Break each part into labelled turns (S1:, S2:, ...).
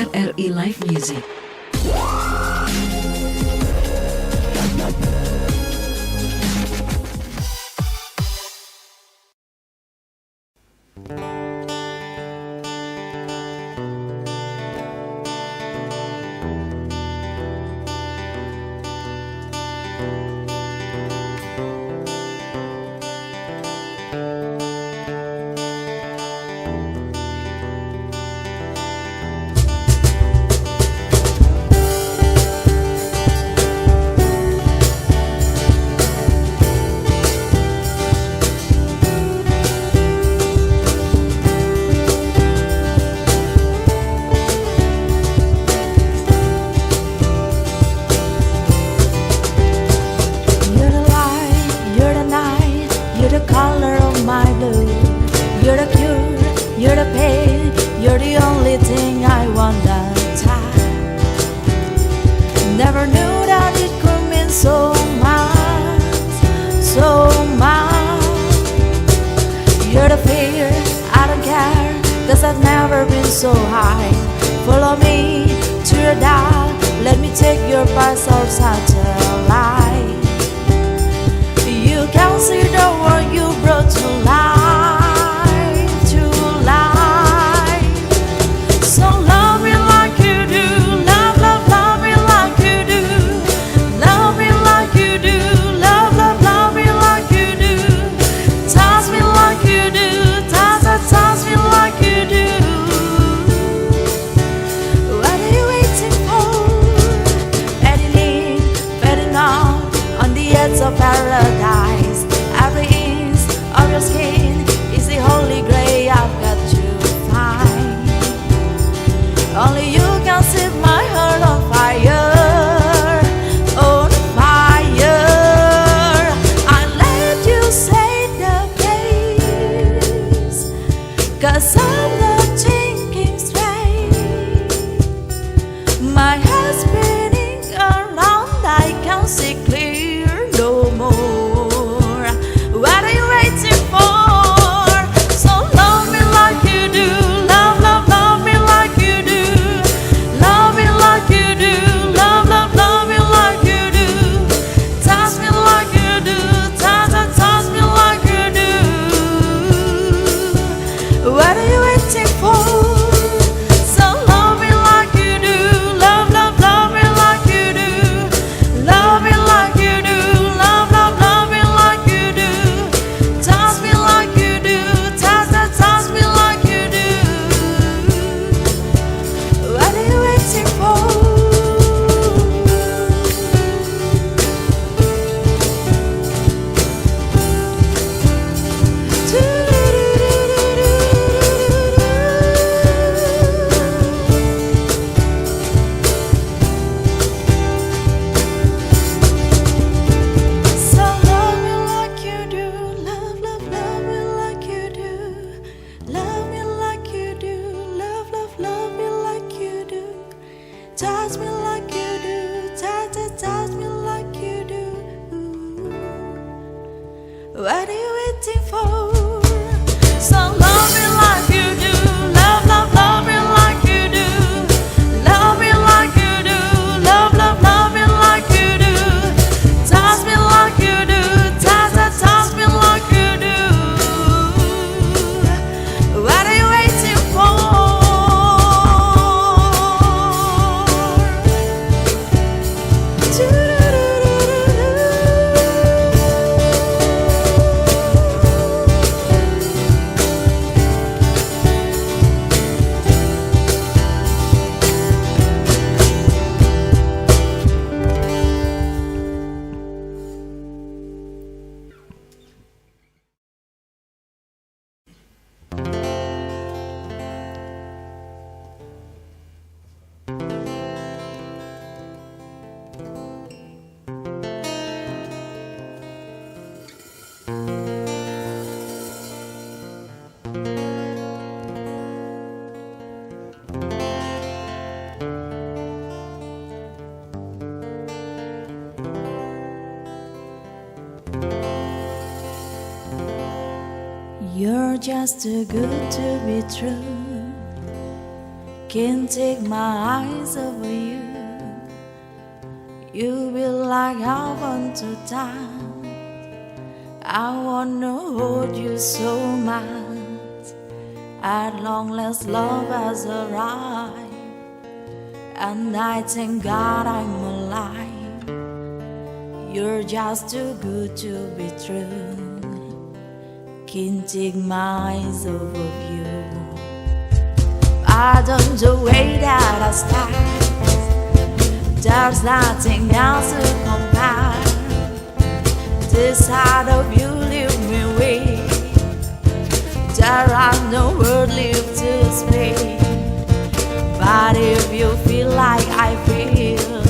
S1: RRI Live Music.
S2: You're the pain, you're the only thing I want that time. Never knew that it could mean so much, so much. You're the fear, I don't care, cause I've never been so high. Follow me to your dial, let me take your path outside the light. You can see the world you brought to life. Of paradise, every inch of your skin is the holy grail I've got to find. Only you can set my heart on fire, on fire. I let you say the place, cause I'm not thinking straight. My heart's spinning around, I can't see clear no more. What are you waiting for? So love me like you do. Love, love, love me like you do. Love me like you do. Love, love, love me like you do. Touch me like you do. Touch, touch, touch me like you do. What are you waiting for? So love me like you do. Love, love, love me like you do. Love me like you do. Touch me like you do, touch, touch, touch me like you do. What are you waiting for? So love me like you do, love, love, love me like you do. Love me like you do, love, love, love me like you do. Touch me like you do, touch, touch, touch me like you do. What are you waiting for? You're just too good to be true. Can't take my eyes over you. You be like heaven to touch. I wanna hold you so much. At long last, love has arrived, and I thank God I'm alive. You're just too good to be true. Can't take my eyes off of you. Pardon the way that I stand. There's nothing else to compare. This side of you leave me weak. There are no words left to speak. But if you feel like I feel,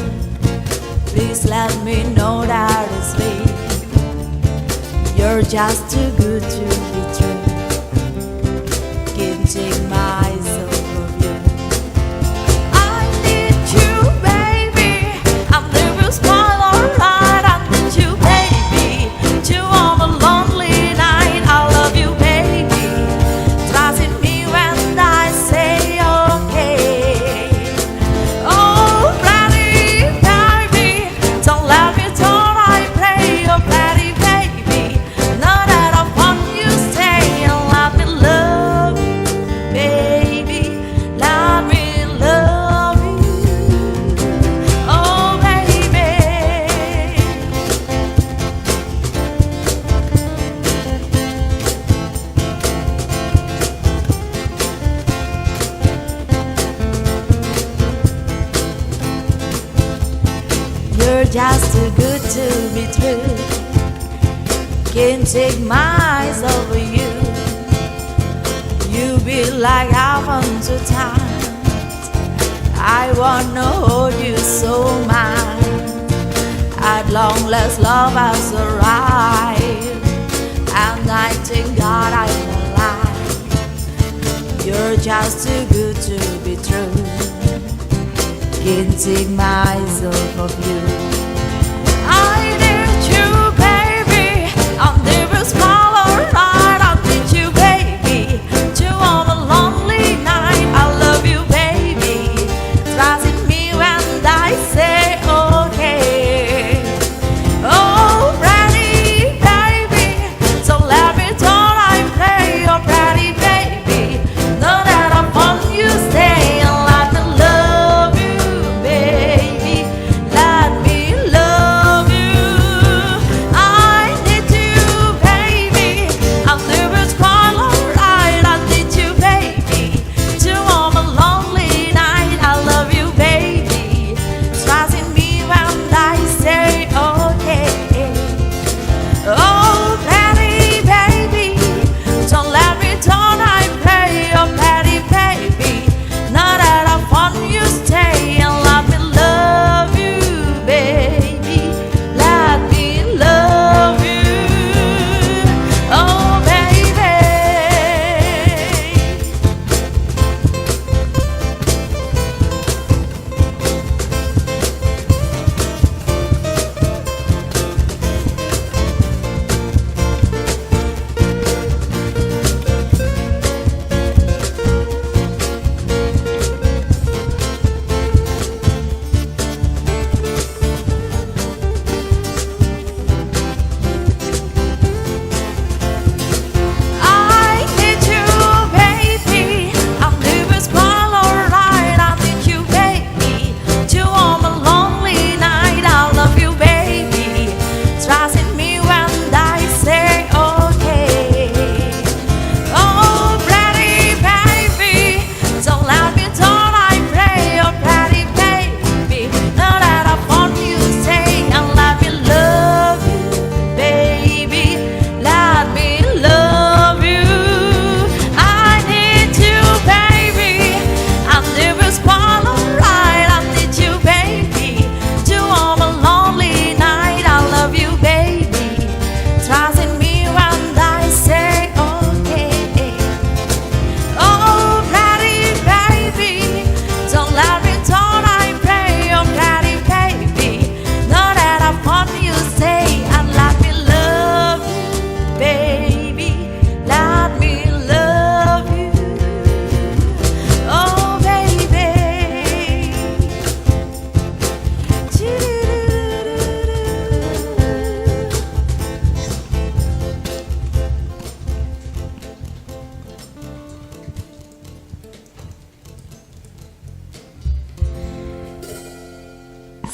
S2: please let me know that it's real. You're just too good to be true. Can't take my eyes off of you. I need you, baby. I'm never smile alright. I need you, baby. You on a lonely night. I love you, baby. Trust in me when I say okay. Oh, pretty baby, don't let me down. I pray, oh, pretty baby. Now that I want you, stay and let me love you, baby. Let me love you. Oh, baby. You're just too good to be true. Can't take my eyes over you. You be like heaven to touch. I wanna hold you so much. At long last, love has arrived, and I thank God I'm alive. You're just too good to be true. Can't take my eyes off of you. I need you, baby. I'll never smile alright. I need you, baby. You on a lonely night. I love you, baby. Trust in me when I say okay. Oh, pretty baby, so let me down. I pray, oh, pretty baby. Know that I want you, stay and let me love you, baby. Let me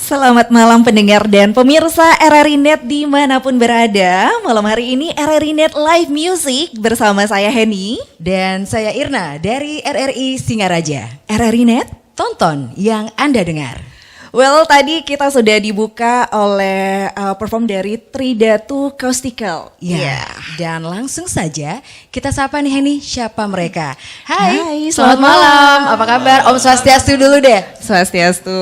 S2: Selamat malam pendengar dan pemirsa RRI Net dimanapun berada. Malam hari ini RRI Net Live Music bersama saya Henny.
S1: Dan saya Irna dari RRI Singaraja.
S2: RRI Net,
S1: Tonton yang Anda dengar.
S2: well, tadi kita sudah dibuka oleh perform dari Tridatu Caustikal.
S1: Ya, dan langsung saja kita sapa nih Henny, siapa mereka?
S2: Hai,
S1: Selamat malam. Apa kabar? Om Swastiastu dulu deh.
S2: Swastiastu.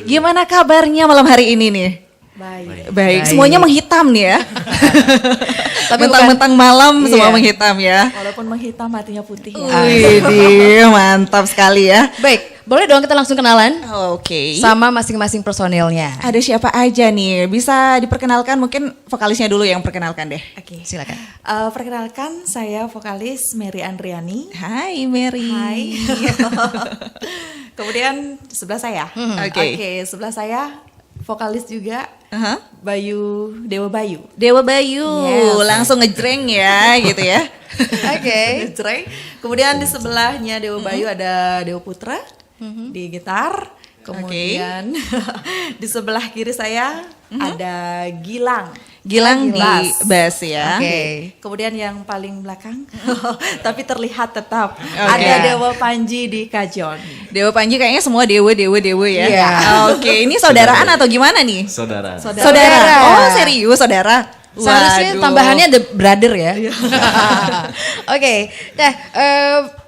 S2: Gimana kabarnya malam hari ini nih? Baik. Semuanya menghitam nih ya.
S1: Tapi
S2: mentang-mentang malam
S1: Iya.
S2: semua menghitam ya.
S3: Walaupun menghitam hatinya putih ya.
S2: Widih, mantap sekali ya.
S1: Baik, boleh dong kita langsung kenalan
S2: Oke.
S1: sama masing-masing personilnya.
S2: Ada siapa aja nih? Bisa diperkenalkan, mungkin vokalisnya dulu yang perkenalkan deh.
S3: Oke.
S1: Silakan.
S3: Perkenalkan saya vokalis Mary Andriani.
S2: Hai Mary.
S3: Hai. Kemudian sebelah saya.
S2: Oke.
S3: Sebelah saya vokalis juga
S2: Aha.
S3: Dewa Bayu.
S2: Dewa Bayu,
S3: Yes.
S2: langsung ngejreng ya gitu ya.
S1: Oke.
S3: Jreng. Kemudian di sebelahnya Dewa Bayu ada Dewa Putra di gitar. Kemudian di sebelah kiri saya ada Gilang.
S2: Gilang di
S3: Bass.
S2: bass ya.
S1: Oke.
S3: Kemudian yang paling belakang, tapi terlihat tetap
S2: Oke.
S3: ada Dewa Panji di Kajon.
S2: Dewa Panji kayaknya semua dewa ya.
S1: Iya.
S2: Oke, ini saudaraan atau gimana nih?
S4: Saudara.
S2: Saudara. Oh, serius saudara?
S1: Seharusnya
S2: Waduh.
S1: tambahannya the brother ya. Oke, nah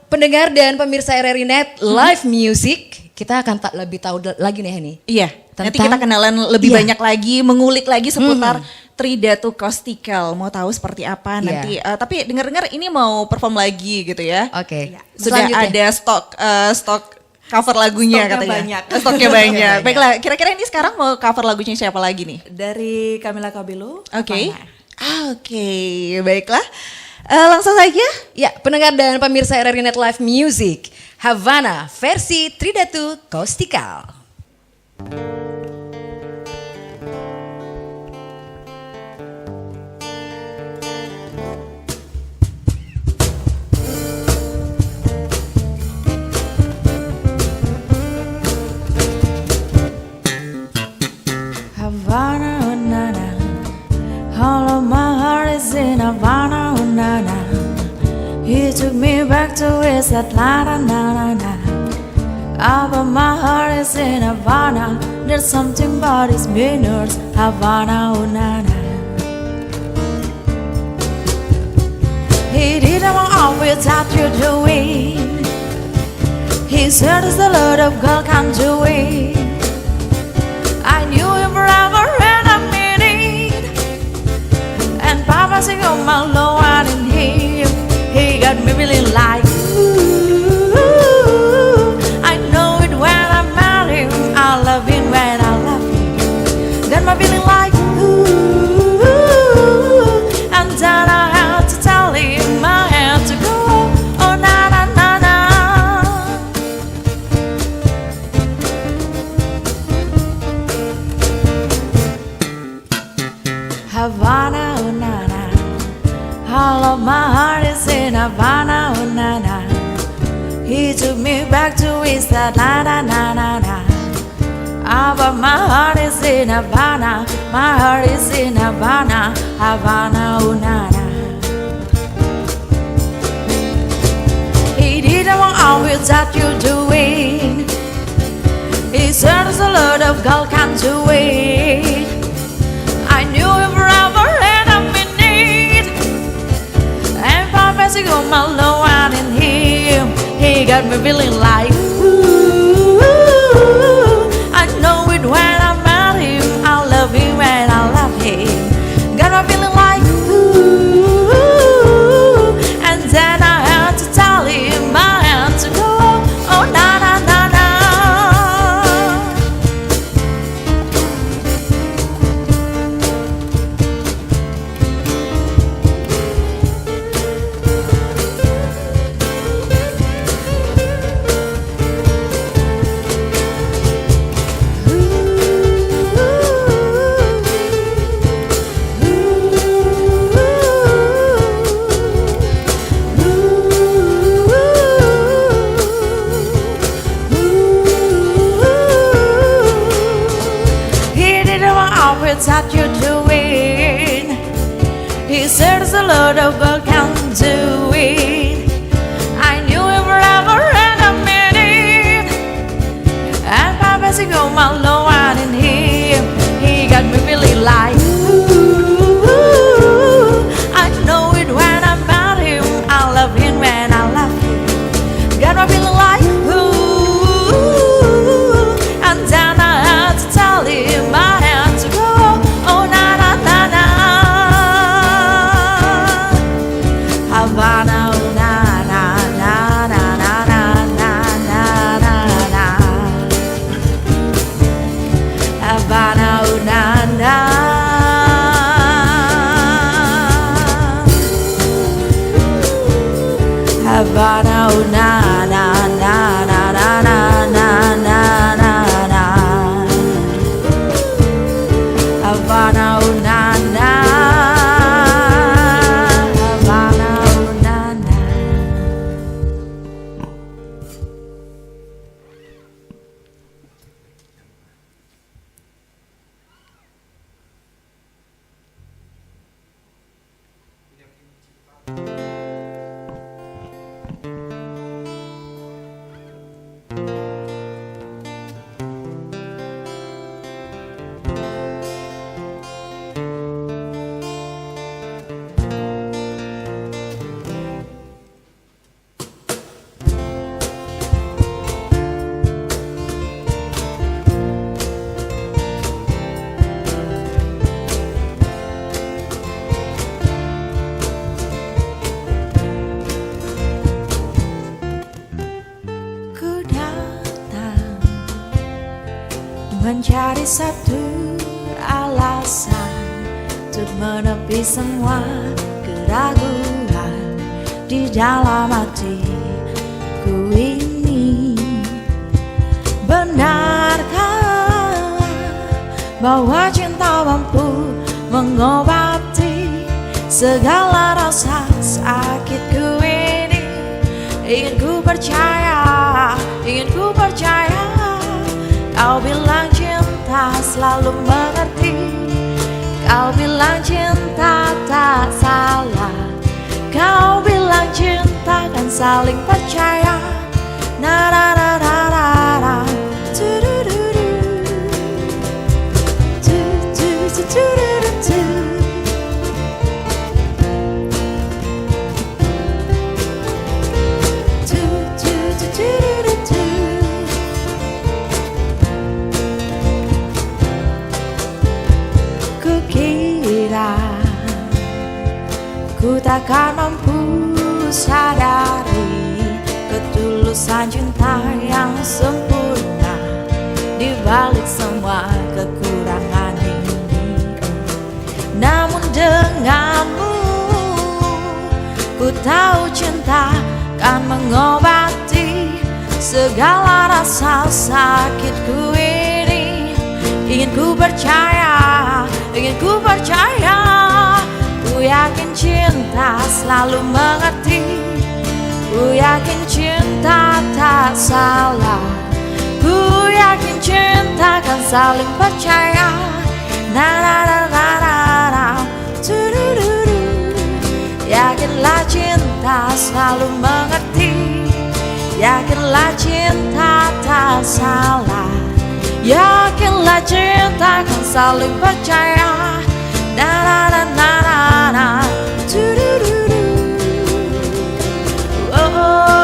S1: pendengar dan pemirsa RRI Net Live Music, kita akan tak lebih tahu lagi nih Henny.
S2: Iya, nanti
S1: Tentang-
S2: kita kenalan lebih
S1: Iya.
S2: banyak lagi, mengulik lagi seputar Tridatu Caustikal. Mau tahu seperti apa
S1: Iya.
S2: nanti? Tapi dengar-dengar ini mau perform lagi gitu ya?
S1: Oke.
S2: Sudah
S1: Selanjutnya.
S2: ada stok cover lagunya
S3: Stoknya
S2: katanya.
S3: banyak.
S2: Stoknya banyak.
S3: Banyak.
S2: Baiklah, kira-kira ini sekarang mau cover lagunya siapa lagi nih?
S3: Dari Camila Cabello.
S2: Oke.
S3: Havana.
S2: Oke, baiklah. Langsung saja.
S1: Ya, pendengar dan pemirsa RRI Net Live Music, Havana versi Tridatu Caustikal.
S3: Havana, oh na na. All of my heart is in Havana, oh na na. He took me back to his Atlanta, na na na. Ah, but my heart is in Havana. There's something about his manners, Havana, oh na na. He didn't want all without you doing. He said there's a lot of girl can't do it. I knew him forever and I mean it. And Papa sing on my low and in him, he got me feeling like ooh. I know it when I met him, I love him when I love him. Then my feeling like ooh. And then I had to tell him I had to go. Oh na na na na. Havana, oh na na. All of my heart is in Havana, oh na na. He took me back to his Atlanta, na na na. Ah, but my heart is in Havana, my heart is in Havana, Havana, oh na na. He didn't want all without you doing. He said there's a lot of girl can't do it. I knew him forever and I'm in need. And professing on my low and in him, he got me feeling like ooh. I know it when I met him, I love him when I love him. Got me feeling like ooh. And then I had to tell him I had to go. Oh na na na na. it's what you're doing. He said there's a lot of girl can do it. I knew him forever and I met him, and my best go my low one in him. He got me feeling like ooh, I know it when I met him. I love him when I love him. Got me feeling like ooh, and then I had to tell him I had to go. Oh na na na na, Havana. Oh na na na na na na na na na na, Havana. Oh na na, Havana. Oh na na na na na na na na na na, Havana. Oh na na, Havana. Oh na na. Ku datang mencari satu alasan untuk menepi semua keraguan di dalam hatiku ini. Benarkah bahwa cinta mampu mengobati segala rasa sakitku ini? Ingin ku percaya, ingin ku percaya. Kau bilang cinta selalu mengerti. Kau bilang cinta tak salah. Kau bilang cinta kan saling percaya. Na na na na na na. Tu du du du. Tu tu tu tu du du tu. Tu tu tu tu du du tu. Kukira ku takkan mampu sadari ketulusan cinta yang sempurna di balik semua kekurangan ini. Namun denganmu ku tahu cinta kan mengobati segala rasa sakitku ini. Ingin ku percaya, ingin ku percaya. Ku yakin cinta selalu mengerti. Ku yakin cinta tak salah. Ku yakin cinta kan saling percaya. Na na na na na na. Tu-du-du-du. Yakinlah cinta selalu mengerti. Yakinlah cinta tak salah. Yakinlah cinta kan saling percaya. Na na na na na na. Tu-du-du-du. Oh.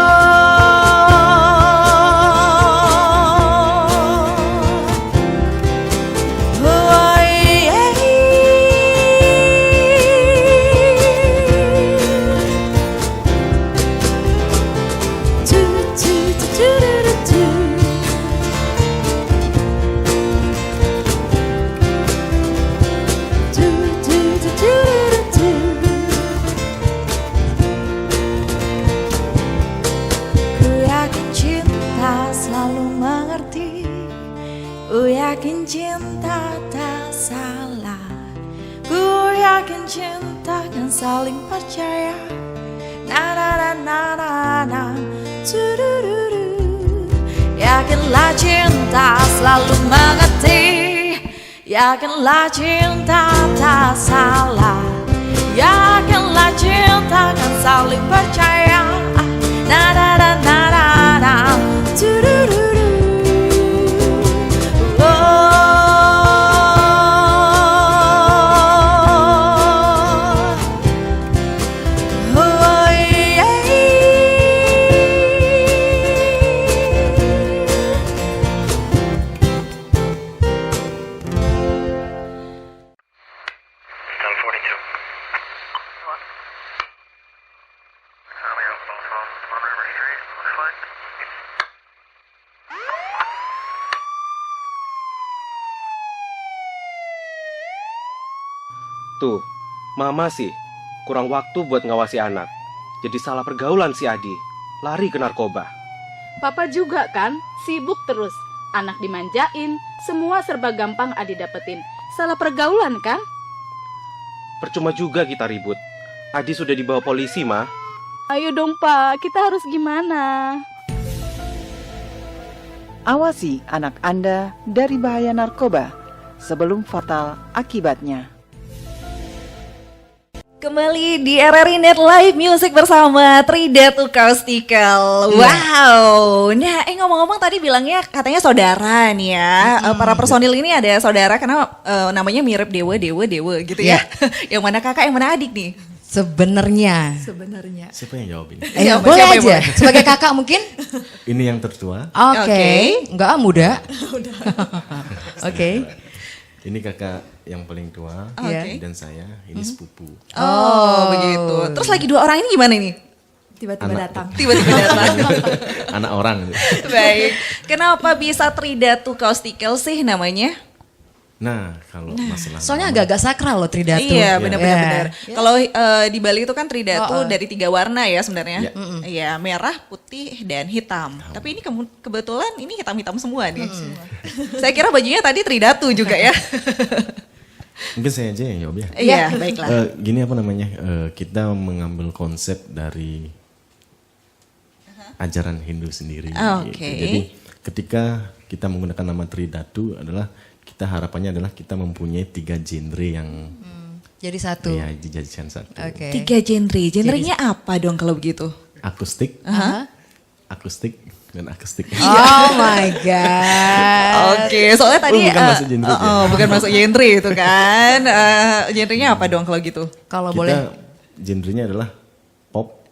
S3: Ku yakin cinta tak salah. Ku yakin cinta kan saling percaya. Na na na na na na. Yakinlah cinta selalu mengerti.
S2: Yakinlah cinta tak salah, yakinlah cinta kan saling percaya. Na na na na na na, turururu.
S4: Tuh, mama sih kurang waktu buat ngawasi anak. Jadi salah pergaulan si Adi, lari ke narkoba.
S5: Papa juga kan, sibuk terus. Anak dimanjain, semua serba gampang Adi dapetin. Salah pergaulan kan?
S4: Percuma juga kita ribut. Adi sudah dibawa polisi, Ma.
S5: Ayo dong Pak, kita harus gimana?
S6: Awasi anak Anda dari bahaya narkoba sebelum fatal akibatnya.
S1: Kembali di RRI Net Live Music bersama Tridatu Kaustical. Wow. Nah, ngomong-ngomong tadi bilangnya katanya saudara nih ya. Para personil ini ada saudara karena namanya mirip Dewa gitu ya. Yang mana kakak, yang mana adik nih? Sebenarnya.
S7: Siapa yang jawab ini?
S1: Boleh aja. Sebagai kakak mungkin?
S7: Ini yang tertua.
S1: Oke. Enggak muda. Oke.
S7: Ini kakak yang paling tua.
S1: Oke.
S7: Dan saya ini sepupu.
S1: Oh, begitu. Terus lagi dua orang ini gimana ini?
S2: Tiba-tiba datang.
S1: Tiba-tiba datang.
S7: Anak orang.
S1: Baik. Kenapa bisa Tridatu Kaustical sih namanya?
S7: Nah, kalau masalah
S1: Soalnya
S7: nama,
S1: agak-agak sakral loh Tridatu.
S2: Iya,
S7: Iya.
S2: benar-benar. Kalau di Bali itu kan tridatu dari 3 warna ya sebenarnya.
S7: Iya.
S2: Iya, merah, putih, dan hitam. Tapi ini kebetulan ini hitam-hitam semua nih. Saya kira bajunya tadi tridatu juga ya.
S7: mungkin saya aja yang jawab ya.
S2: Iya, baiklah.
S7: Gini apa namanya? Kita mengambil konsep dari ajaran Hindu sendiri.
S2: Oke.
S7: Jadi ketika kita menggunakan nama Tridatu adalah kita harapannya adalah kita mempunyai 3 genre yang
S1: Jadi satu.
S7: ya dijadikan satu.
S1: Oke.
S2: 3 genre. Genrenya apa dong kalau begitu?
S7: Akustik, akustik dan akustik.
S1: Oh my god.
S2: Oke, soalnya tadi
S7: bukan masuk genre ya.
S2: bukan masuk genre itu kan. Genrenya apa dong kalau gitu?
S1: Kalau
S7: Kita
S1: boleh.
S7: genrenya adalah pop,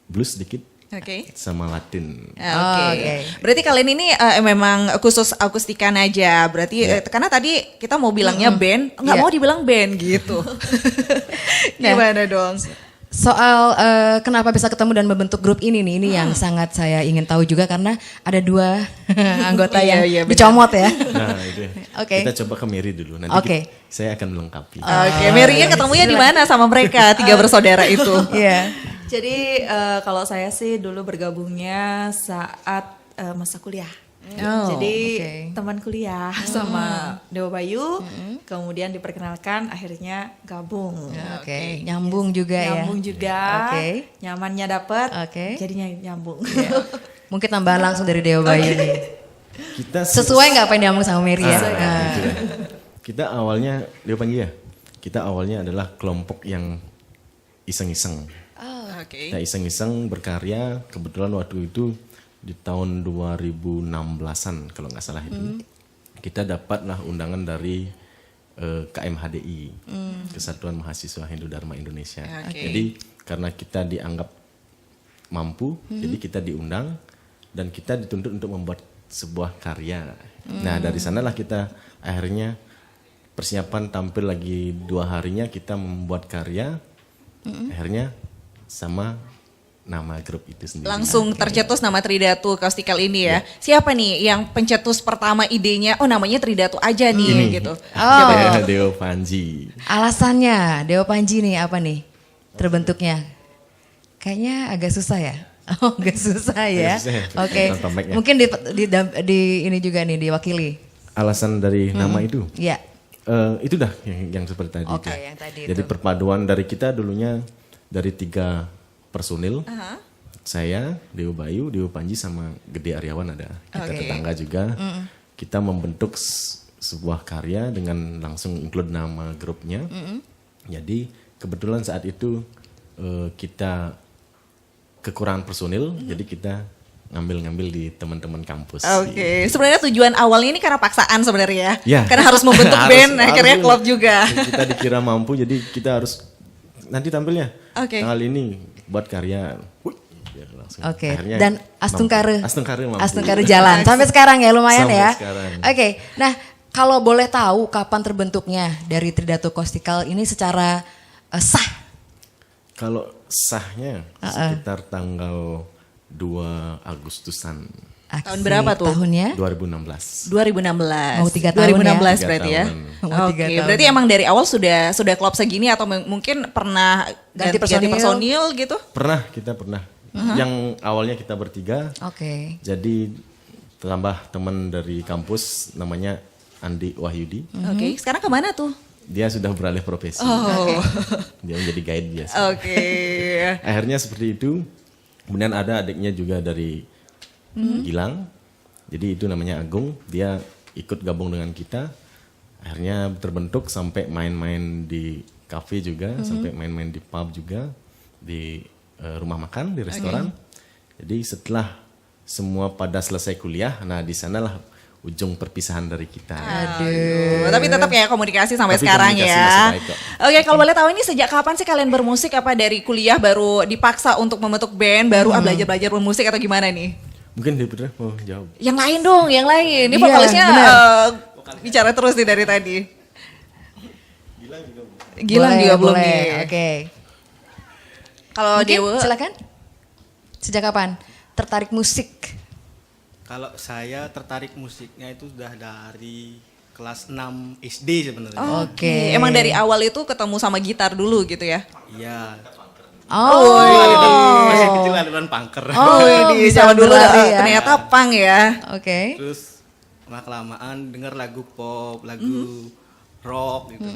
S7: blues sedikit,
S2: Oke.
S7: sama Latin.
S2: Oke. Berarti kalian ini memang khusus akustikan aja. Berarti karena tadi kita mau bilangnya band, nggak
S1: Iya.
S2: mau dibilang band gitu. Gimana dong?
S1: Soal kenapa bisa ketemu dan membentuk grup ini nih, ini yang sangat saya ingin tahu juga karena ada 2 anggota yang
S2: Iya, benar.
S1: dicomot ya.
S7: Nah, itu.
S1: Oke.
S7: Kita coba ke Mary dulu. Nanti
S1: Oke.
S7: saya akan melengkapi.
S2: Oke, Mary-nya ketemunya di mana sama mereka 3 bersaudara itu?
S1: Iya.
S8: Jadi kalau saya sih dulu bergabungnya saat masa kuliah. Jadi
S1: oke.
S8: teman kuliah sama Dewa Bayu, kemudian diperkenalkan akhirnya gabung.
S1: Oke, nyambung juga ya.
S8: Nyambung juga,
S1: Oke.
S8: nyamannya dapet,
S1: Oke.
S8: jadinya nyambung.
S1: Mungkin tambahan langsung dari Dewa Bayu nih.
S7: Kita
S1: Sesuai nggak apa yang diomong sama Mary ya? Nah.
S7: Gitu ya. Kita awalnya, Leo Panji ya? Kita awalnya adalah kelompok yang iseng-iseng.
S2: Oke.
S7: Kita iseng-iseng berkarya, kebetulan waktu itu di tahun 2016-an kalau nggak salah itu. Kita dapatlah undangan dari KMHDI, Kesatuan Mahasiswa Hindu Dharma Indonesia. Jadi karena kita dianggap mampu, jadi kita diundang dan kita dituntut untuk membuat sebuah karya. Nah dari sanalah kita akhirnya persiapan tampil lagi 2 harinya kita membuat karya, akhirnya sama nama grup itu sendiri.
S2: Langsung tercetus nama Tridatu Kaustical ini ya. Siapa nih yang pencetus pertama idenya? Oh namanya Tridatu aja nih gitu.
S1: Oh,
S7: Ya, Deo Panji.
S1: alasannya Dewa Panji nih apa nih terbentuknya? Kayaknya agak susah ya. Oh, agak susah ya.
S7: Agak susah ya,
S1: Oke.
S7: tanpa mic-nya.
S1: Mungkin di ini juga nih diwakili.
S7: Alasan dari nama itu?
S1: Iya.
S7: Itu dah yang seperti tadi.
S1: Oke,
S7: itu.
S1: yang tadi
S7: Jadi
S1: itu.
S7: perpaduan dari kita dulunya dari 3 personil. Saya, Dewa Bayu, Dewa Panji sama Gede Aryawan ada. Kita
S1: Oke.
S7: tetangga juga. kita membentuk sebuah karya dengan langsung include nama grupnya. Jadi kebetulan saat itu kita kekurangan personil, jadi kita ngambil di teman-teman kampus.
S1: Oke, sebenarnya tujuan awalnya ini karena paksaan sebenarnya ya.
S7: Ya.
S1: Karena harus membentuk band, akhirnya klub juga.
S7: Kita dikira mampu, jadi kita harus nanti tampilnya tanggal ini buat karya. Ya, langsung.
S3: Oke.
S7: Akhirnya
S3: Dan Astungkare
S7: mampu.
S3: Astungkare jalan sampai sekarang ya, lumayan
S7: Sampai
S3: ya.
S7: sekarang.
S3: Oke. Nah, kalau boleh tahu kapan terbentuknya dari Tridatu Costical ini secara sah?
S7: Kalau sahnya sekitar tanggal 2 Agustusan
S1: Tahun berapa tuh?
S3: Tahunnya?
S1: 2016.
S7: 2016.
S3: Mau 3 tahun
S1: 2016
S3: ya?
S1: berarti ya.
S7: 3
S3: Mau 3
S1: Oke,
S3: tahun.
S1: berarti emang dari awal sudah klub segini atau mungkin pernah ganti personil gitu?
S7: Kita pernah. Yang awalnya kita bertiga,
S3: Oke.
S7: jadi tambah teman dari kampus namanya Andi Wahyudi.
S1: Oke, sekarang kemana tuh?
S7: Dia sudah beralih profesi.
S1: Oh.
S7: Dia menjadi guide biasa.
S1: Oke.
S7: Akhirnya seperti itu. Kemudian ada adiknya juga dari Gilang. Jadi itu namanya Agung. Dia ikut gabung dengan kita. Akhirnya terbentuk sampai main-main di kafe juga, sampai main-main di pub juga, di rumah makan, di restoran. Jadi setelah semua pada selesai kuliah, nah di sanalah ujung perpisahan dari kita.
S1: Aduh, tapi tetap ya komunikasi sampai
S7: Tapi
S1: sekarang
S7: komunikasi
S1: ya.
S7: masih baik kok.
S1: Oke, kalau boleh tahu ini sejak kapan sih kalian bermusik? Apa dari kuliah baru dipaksa untuk membentuk band, baru belajar bermusik atau gimana nih?
S7: Mungkin dia bener mau jawab.
S1: Yang lain dong, yang lain. Ini
S3: Iya,
S1: vokalisnya
S3: benar.
S1: bicara terus nih dari tadi. Gilang juga belum
S3: boleh.
S1: nih.
S3: Oke.
S1: Kalau
S3: Mungkin,
S1: Dewa,
S3: silakan. Sejak kapan tertarik musik?
S9: Kalau saya tertarik musiknya itu sudah dari kelas 6 SD sebenarnya.
S3: Oke.
S1: emang dari awal itu ketemu sama gitar dulu gitu ya?
S9: Iya.
S3: Oh.
S9: Masih kecil aliran punker.
S3: Oh,
S1: Di
S3: bisa
S1: zaman dulu
S3: berlari ya.
S1: ternyata punk ya.
S3: Oke.
S9: Terus lama-kelamaan denger lagu pop, lagu rock gitu.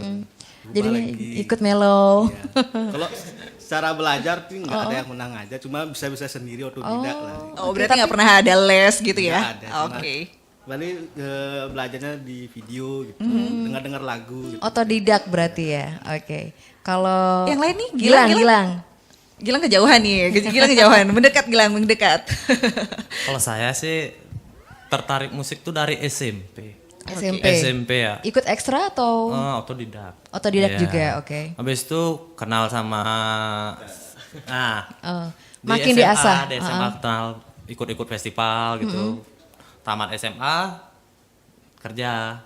S9: Berubah
S3: Jadi
S9: lagi.
S3: ikut mellow.
S9: Iya. Kalau secara belajar tuh nggak ada yang menang aja, cuma bisa-bisa sendiri otodidak lah.
S1: Oh, berarti nggak pernah ada les gitu ya?
S9: Nggak ada, cuma
S1: Oke.
S9: Balik belajarnya di video gitu, dengar-dengar lagu gitu.
S3: Otodidak berarti ya. Oke. Kalau
S1: Yang lain nih,
S3: Gilang.
S1: Gilang kejauhan nih, Gilang kejauhan, mendekat.
S10: Kalau saya sih tertarik musik tuh dari SMP.
S3: SMP.
S10: Ya.
S3: Ikut ekstra atau
S10: Otodidak.
S3: otodidak
S10: Iya.
S3: juga? Oke.
S10: Habis itu kenal sama
S3: Oh, makin diasah.
S10: Di SMA kenal ikut-ikut festival gitu. Tamat SMA kerja.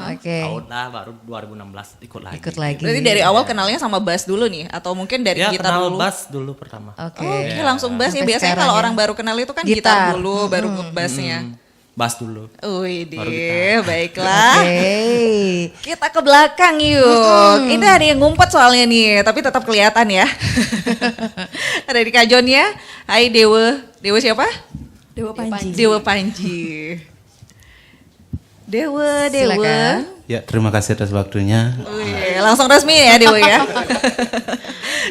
S3: Oke.
S10: Udah baru 2016 ikut lagi.
S3: Ikut lagi.
S1: Berarti dari awal kenalnya sama bass dulu nih, atau mungkin dari
S10: Ya
S1: gitar
S10: kenal
S1: dulu?
S10: bass dulu pertama.
S3: Oke.
S1: Oke, langsung bass ya.
S3: Sampai
S1: Biasanya
S3: sekarang
S1: kalau
S3: ya.
S1: orang baru kenal itu kan
S3: Gitar.
S1: gitar dulu, baru bassnya.
S10: Bass dulu.
S1: Wih,
S10: Baru gitar.
S1: baiklah.
S3: Oke.
S1: Kita ke belakang yuk. Ini ada yang ngumpet soalnya nih, tapi tetap kelihatan ya. Ada di kajonnya. Hai Dewa. Dewa siapa?
S8: Dewa Panji.
S1: Dewa Panji. Dewa.
S3: Silakan.
S9: Ya, terima kasih atas waktunya.
S1: Wih, langsung resmi ya Dewa ya.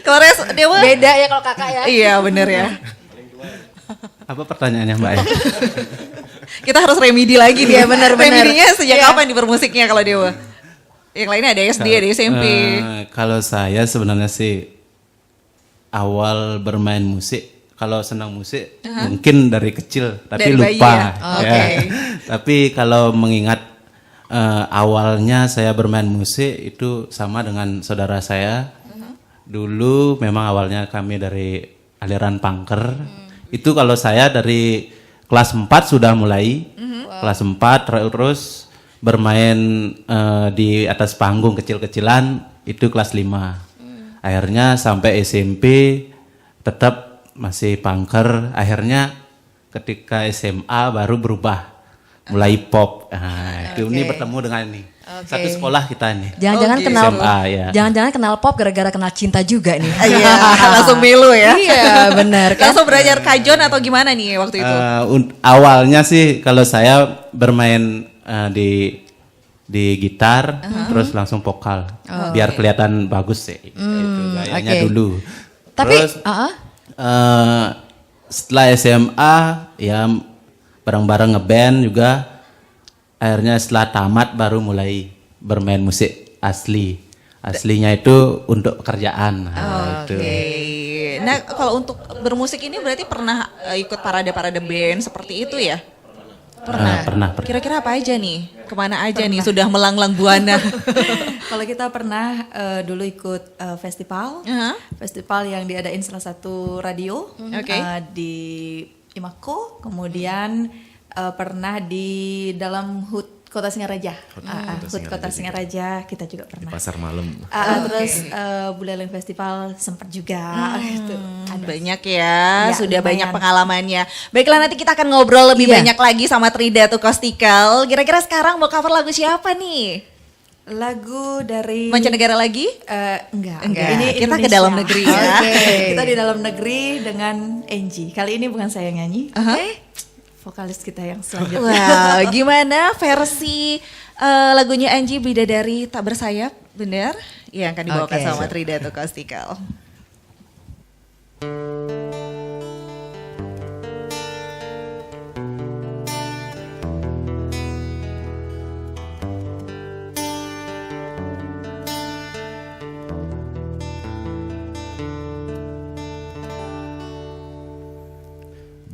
S1: Kalau Dewa.
S3: Beda ya kalau kakak ya.
S1: Iya bener ya.
S9: Apa pertanyaannya Mbak?
S1: Kita harus remedi lagi nih.
S3: Iya, benar.
S1: Remedinya sejak
S3: Iya.
S1: kapan di bermusiknya kalau Dewa? Yang lainnya ada SD, ada SMP.
S9: Kalau saya sebenarnya sih awal bermain musik, kalau senang musik mungkin dari kecil, tapi
S1: Dari bayi
S9: lupa.
S1: ya? Oke.
S9: Tapi kalau mengingat awalnya saya bermain musik itu sama dengan saudara saya. Dulu memang awalnya kami dari aliran punker. Itu kalau saya dari kelas 4 sudah mulai. Kelas 4 terus bermain di atas panggung kecil-kecilan itu kelas 5. Akhirnya sampai SMP tetap masih punker. Akhirnya ketika SMA baru berubah mulai pop. Nah, itu ini bertemu dengan ini. Satu sekolah kita nih.
S3: Jangan-jangan
S1: Oh,
S3: kenal
S9: SMA, ya.
S3: Jangan-jangan kenal pop gara-gara kenal cinta juga nih.
S1: Iya, langsung milu ya.
S3: Iya, benar kan?
S1: Langsung belajar kajon atau gimana nih waktu itu?
S9: Awalnya sih kalau saya bermain di gitar terus langsung vokal biar kelihatan bagus sih. Itu gayanya
S3: oke.
S9: dulu.
S3: Tapi
S9: Terus, setelah SMA ya bareng-bareng ngeband juga akhirnya setelah tamat baru mulai bermain musik aslinya itu untuk pekerjaan.
S1: Oke. Nah, kalau untuk bermusik ini berarti pernah ikut parade-parade band seperti itu ya?
S9: Pernah.
S1: Kira-kira apa aja nih? Kemana aja nih sudah melanglang buana?
S8: Kalau kita pernah dulu ikut festival, festival yang diadain salah satu radio di Imako, kemudian pernah di dalam HUT Kota Singaraja, HUT Kota Singaraja kita juga pernah.
S7: Di pasar malam.
S8: Terus Buleleng Festival sempat juga. Gitu.
S1: Banyak ya, sudah
S8: lumayan.
S1: banyak pengalamannya. Baiklah, nanti kita akan ngobrol lebih banyak lagi sama Trida Acousticals. Kira-kira sekarang mau cover lagu siapa nih?
S8: Lagu dari
S1: Mancanegara lagi?
S8: Enggak.
S1: Kita
S8: Ini
S1: ke
S8: Indonesia.
S1: dalam negeri ya.
S8: Kita di dalam negeri dengan Angie. Kali ini bukan saya yang nyanyi, vokalis kita yang selanjutnya.
S1: Wow, gimana versi lagunya Angie Bidadari Tak Bersayap, benar? Yang akan dibawakan sama Trida Acousticals.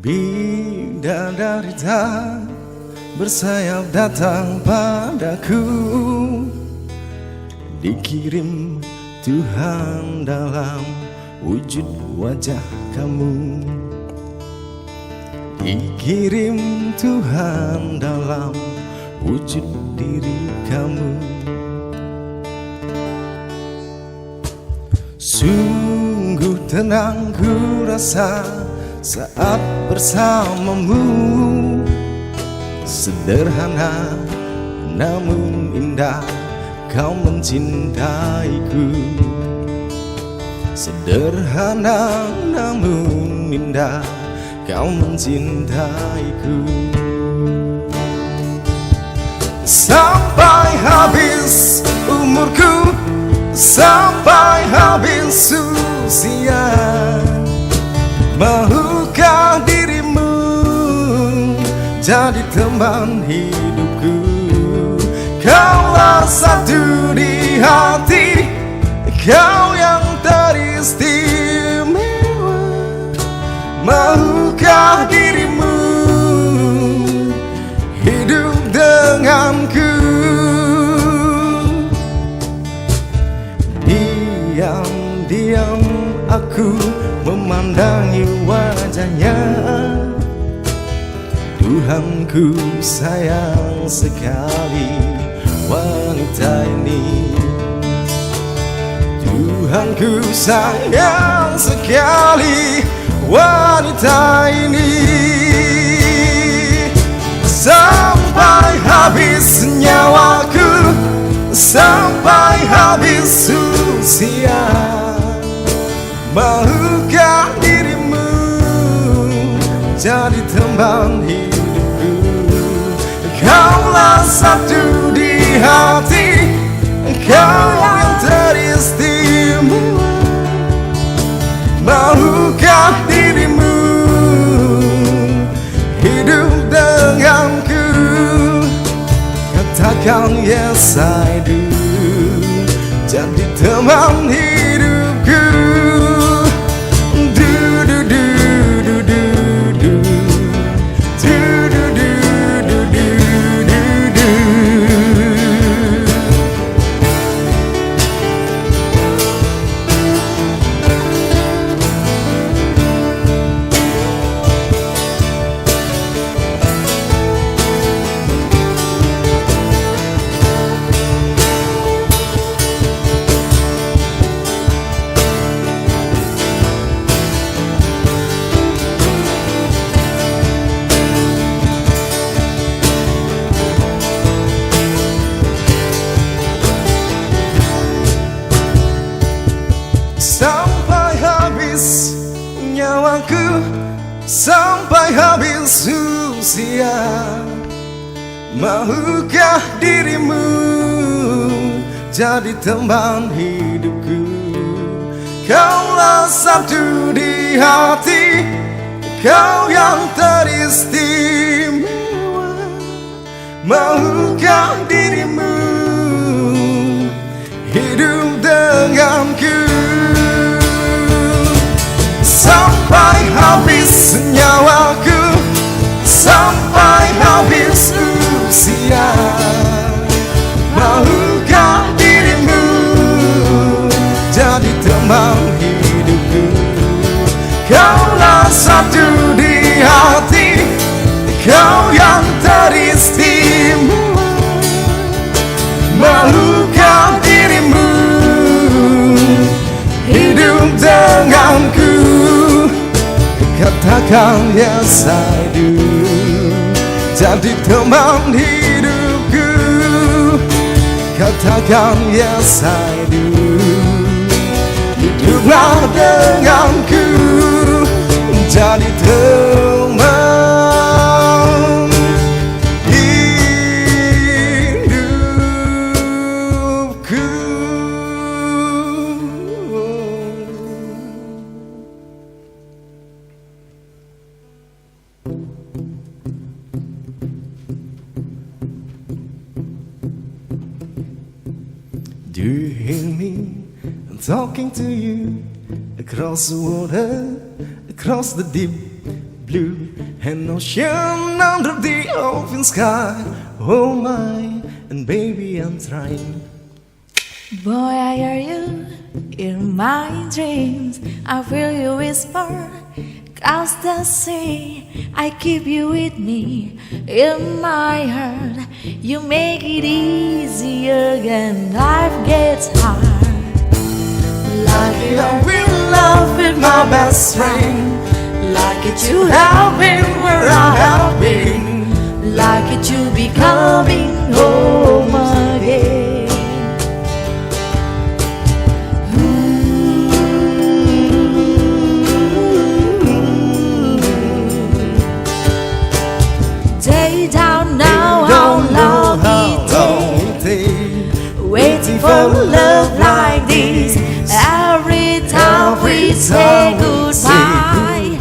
S11: Bidadari tak bersayap datang padaku, dikirim Tuhan dalam wujud wajah kamu, dikirim Tuhan dalam wujud diri kamu. Sungguh tenang ku rasa saat bersamamu, sederhana namun indah kau mencintaiku, sederhana namun indah kau mencintaiku. Sampai habis umurku, sampai habis usia, mahukah dirimu jadi teman hidupku? Kaulah satu di hati, kau yang teristimewa. Mahukah dirimu hidup denganku? Diam-diam aku memandangi wajahnya, Tuhanku sayang sekali wanita ini, Tuhanku sayang sekali wanita ini. Sampai habis nyawaku, sampai habis usia, mahukah dirimu jadi teman hidupku? Kaulah satu di hati, kau yang teristimewa. Mahukah dirimu hidup denganku? Katakan yes I do, jadi teman hidupku. Sampai habis nyawaku, sampai habis usia, mahukah dirimu jadi teman hidupku? Kaulah satu di hati, kau yang teristimewa. Maukah dirimu hidup denganku sampai habis nyawaku, sampai habis usia. Maukah dirimu jadi teman hidupku? Kaulah satu di hati, kau yang teristimewa. Maukah dirimu hidup denganku? Katakan yes I do, jadi teman hidupku. Katakan yes I do, hiduplah denganku, jadi teman hidupku. Do you hear me talking to you across the water, across the deep blue and ocean, under the open sky? Oh my, and baby I'm trying.
S2: Boy, I hear you in my dreams. I feel you whisper across the sea. I keep you with me in my heart. You make it easier when life gets hard.
S11: Like it I'm in love with my best friend, like it you have been where I have been,
S2: Like it you be coming home again. They don't know how long it takes, waiting for love like this. Every time we say goodbye,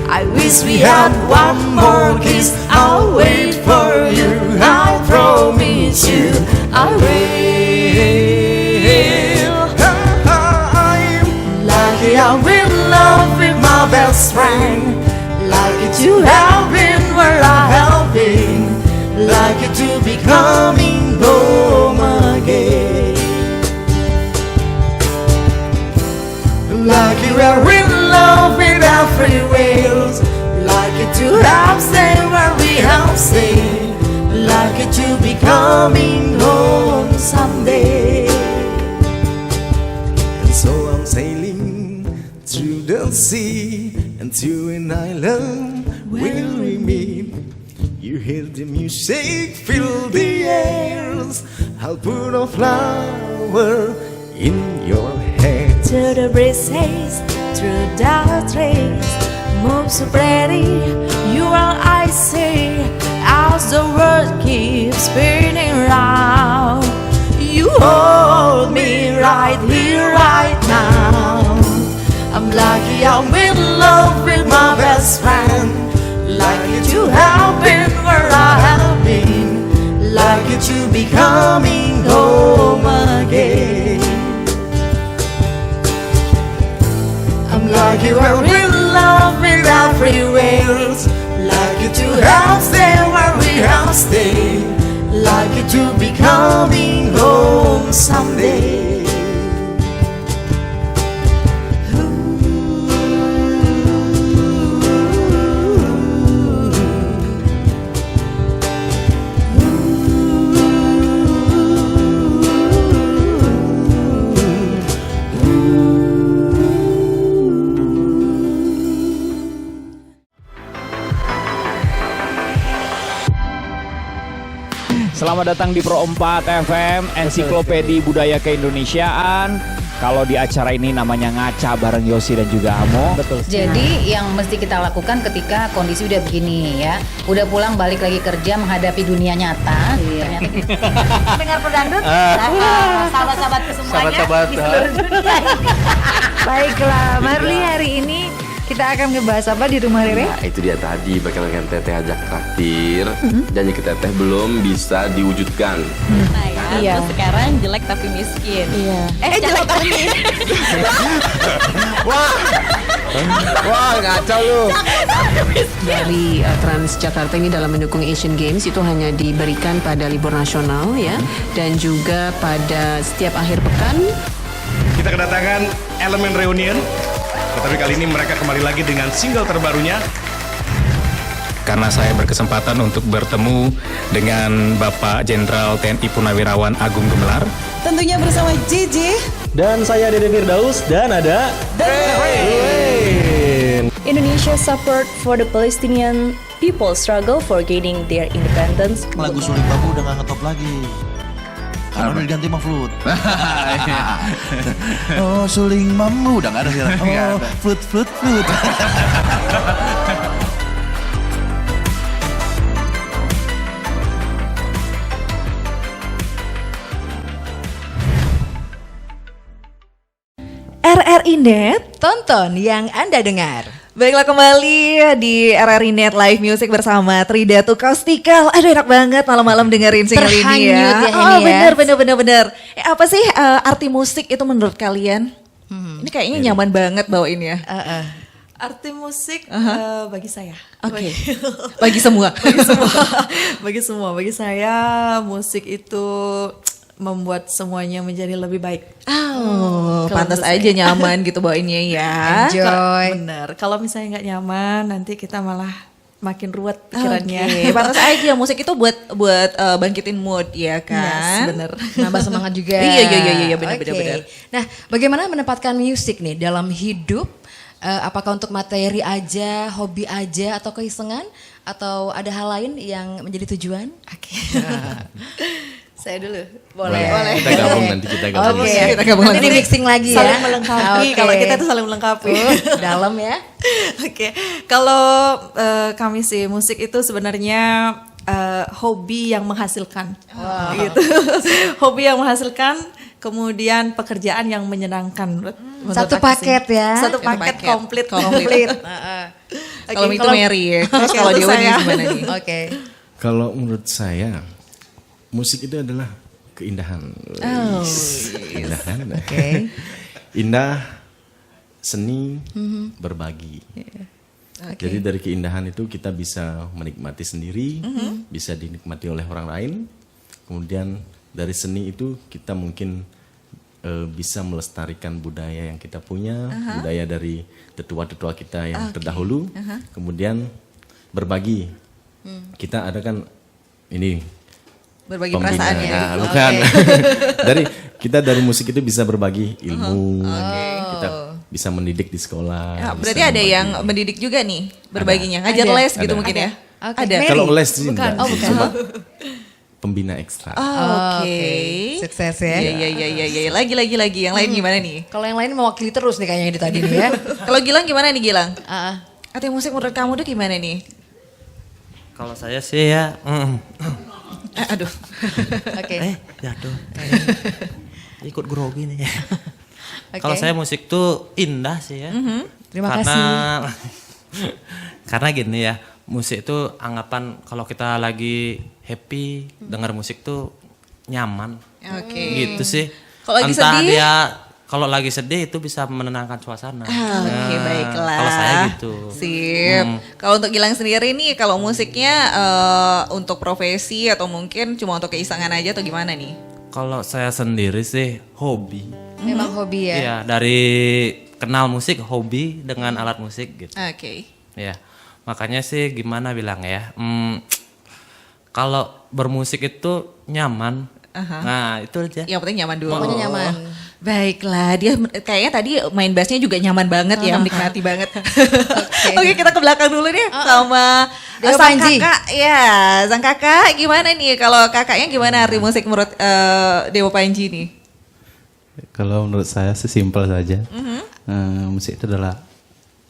S2: I wish we had one more kiss. I'll wait for you, I promise you I will. Like I'm in love with my best friend, like it you have been where I have been, like it you be coming home again.
S11: like you are in love with every waves,
S2: Like it to have stayed where we have stayed, like it to be coming home someday.
S11: and so I'm sailing through the sea, and to an island will we meet. You hear the music, fill the airs, I'll put a flower in your hair.
S2: To the breezes, through the trees, move so pretty, you are I see, as the world keeps spinning round. You hold me right here, right now. I'm lucky I'm in love with my best friend, like it you have been where I have been, like it you be coming home again. I'm like you are in love with every waves, like it to have stayed where we have stayed, like it to be coming home someday.
S12: Selamat datang di Pro 4 FM, Ensiklopedi Budaya Keindonesiaan. Kalau di acara ini namanya ngaca bareng Yosi dan juga Amo.
S13: Betul. Jadi yang mesti kita lakukan ketika kondisi udah begini ya, udah pulang balik lagi kerja menghadapi dunia nyata. Iya. Dengar pedangdut, sahabat-sahabatku semuanya di seluruh dunia.
S14: Baiklah, Marli, hari ini kita
S13: kita akan ngebahas apa di rumah Rere?
S14: Nah, itu dia tadi bahkan Teteh ajak traktir. Janji ke Teteh belum bisa diwujudkan.
S2: Nah ya,
S13: Iya.
S2: terus sekarang jelek tapi miskin.
S13: Iya.
S2: Jelek tapi miskin.
S14: Wah, ngaco lu.
S15: Dari Transjakarta ini dalam mendukung Asian Games itu hanya diberikan pada libur nasional ya, dan juga pada setiap akhir pekan.
S16: Kita kedatangan Elemen Reunion, tetapi kali ini mereka kembali lagi dengan single terbarunya. Karena saya berkesempatan untuk bertemu dengan Bapak Jenderal TNI Purnawirawan Agung Gumelar.
S2: Tentunya bersama JJ.
S16: Dan saya Dede Firdaus dan ada
S17: Indonesia support for the Palestinian people struggle for gaining their independence.
S18: Lagu Suling Bambu udah gak ngetop lagi. Karena udah diganti sama flute. Oh, Suling Bambu udah gak ada sekarang. Oh, flute.
S1: RRI Net,
S19: tonton yang Anda dengar.
S1: Baiklah, kembali di RRI Net Live Music bersama Tridatu Costical. Aduh, enak banget malam-malam dengerin single ini ya.
S19: Terhanyut ya ini ya.
S1: Bener. Apa sih arti musik itu menurut kalian? Ini kayaknya nyaman banget bawainnya.
S8: Arti musik bagi saya.
S1: Oke. Bagi semua.
S8: Bagi saya musik itu membuat semuanya menjadi lebih baik.
S1: Pantas aja nyaman gitu bawainnya ya.
S8: Enjoy. Bener. Kalau misalnya nggak nyaman, nanti kita malah makin ruwet pikirannya.
S1: Pantas aja musik itu buat bangkitin mood ya kan.
S8: Yes, bener.
S19: Nambah semangat juga.
S1: Iya benar.
S19: Oke. Nah, bagaimana menempatkan musik nih dalam hidup? Apakah untuk materi aja, hobi aja, atau keisengan, atau ada hal lain yang menjadi tujuan?
S8: Oke. Saya dulu.
S19: Boleh.
S7: Kita gabung nanti kita gabung.
S19: Oke, kita gabung nanti di mixing lagi ya.
S8: Saling melengkapi. Kalau kita tuh saling melengkapi.
S19: Dalam ya.
S8: Oke. Kalau kami sih musik itu sebenarnya hobi yang menghasilkan. Gitu. Hobi yang menghasilkan, kemudian pekerjaan yang menyenangkan.
S19: Satu paket ya.
S8: Satu paket komplit.
S1: Kalau itu Mary ya. Terus kalau Dewa gimana nih?
S19: Oke.
S7: Kalau menurut saya musik itu adalah keindahan. Keindahan.
S19: Oke.
S7: Indah, seni, berbagi. Jadi dari keindahan itu kita bisa menikmati sendiri, bisa dinikmati oleh orang lain. Kemudian dari seni itu kita mungkin bisa melestarikan budaya yang kita punya, budaya dari tetua-tetua kita yang terdahulu. Kemudian berbagi. Kita ada kan ini
S1: berbagi perasaan ya.
S7: Nah, bukan. dari musik itu bisa berbagi ilmu. Kita bisa mendidik di sekolah.
S1: Berarti ada yang mendidik juga nih berbaginya. Ngajar les gitu mungkin ya.
S7: Ada. Kalau les sih enggak. Cuma pembina ekstra.
S19: Oke. Sukses ya.
S1: Iya. Lagi yang lain gimana nih?
S19: Kalau yang lain mewakili terus nih kayaknya ini tadi nih ya.
S1: Kalau Gilang gimana nih Gilang? Arti musik menurut kamu tuh gimana nih?
S10: Kalau saya sih ya
S1: aduh.
S19: Oke.
S10: Jatuh. Ikut grogi nih. Kalau saya musik tuh indah sih ya.
S19: Terima kasih.
S10: Karena gini ya, musik itu anggapan kalau kita lagi happy dengar musik tuh nyaman. Gitu sih.
S1: Kalau lagi sedih?
S10: Kalau lagi sedih itu bisa menenangkan suasana.
S1: Baiklah.
S10: Kalau saya gitu.
S1: Sip. Kalau untuk Gilang sendiri nih, kalau musiknya untuk profesi atau mungkin cuma untuk keisengan aja atau gimana nih?
S10: Kalau saya sendiri sih hobi.
S19: Memang hobi ya?
S10: Iya, dari kenal musik hobi dengan alat musik gitu.
S1: Oke.
S10: Ya, makanya sih gimana bilang ya, kalau bermusik itu nyaman. Nah itu aja.
S1: Yang penting nyaman dulu.
S19: Pokoknya nyaman.
S1: Baiklah, dia kayaknya tadi main bassnya juga nyaman banget ya, menikmati banget. Oke, kita ke belakang dulu nih sama sang kakak. Ya, sang kakak gimana nih? Kalau kakaknya gimana arti musik menurut Dewa Panji nih?
S9: Kalau menurut saya sih simpel saja. Musik itu adalah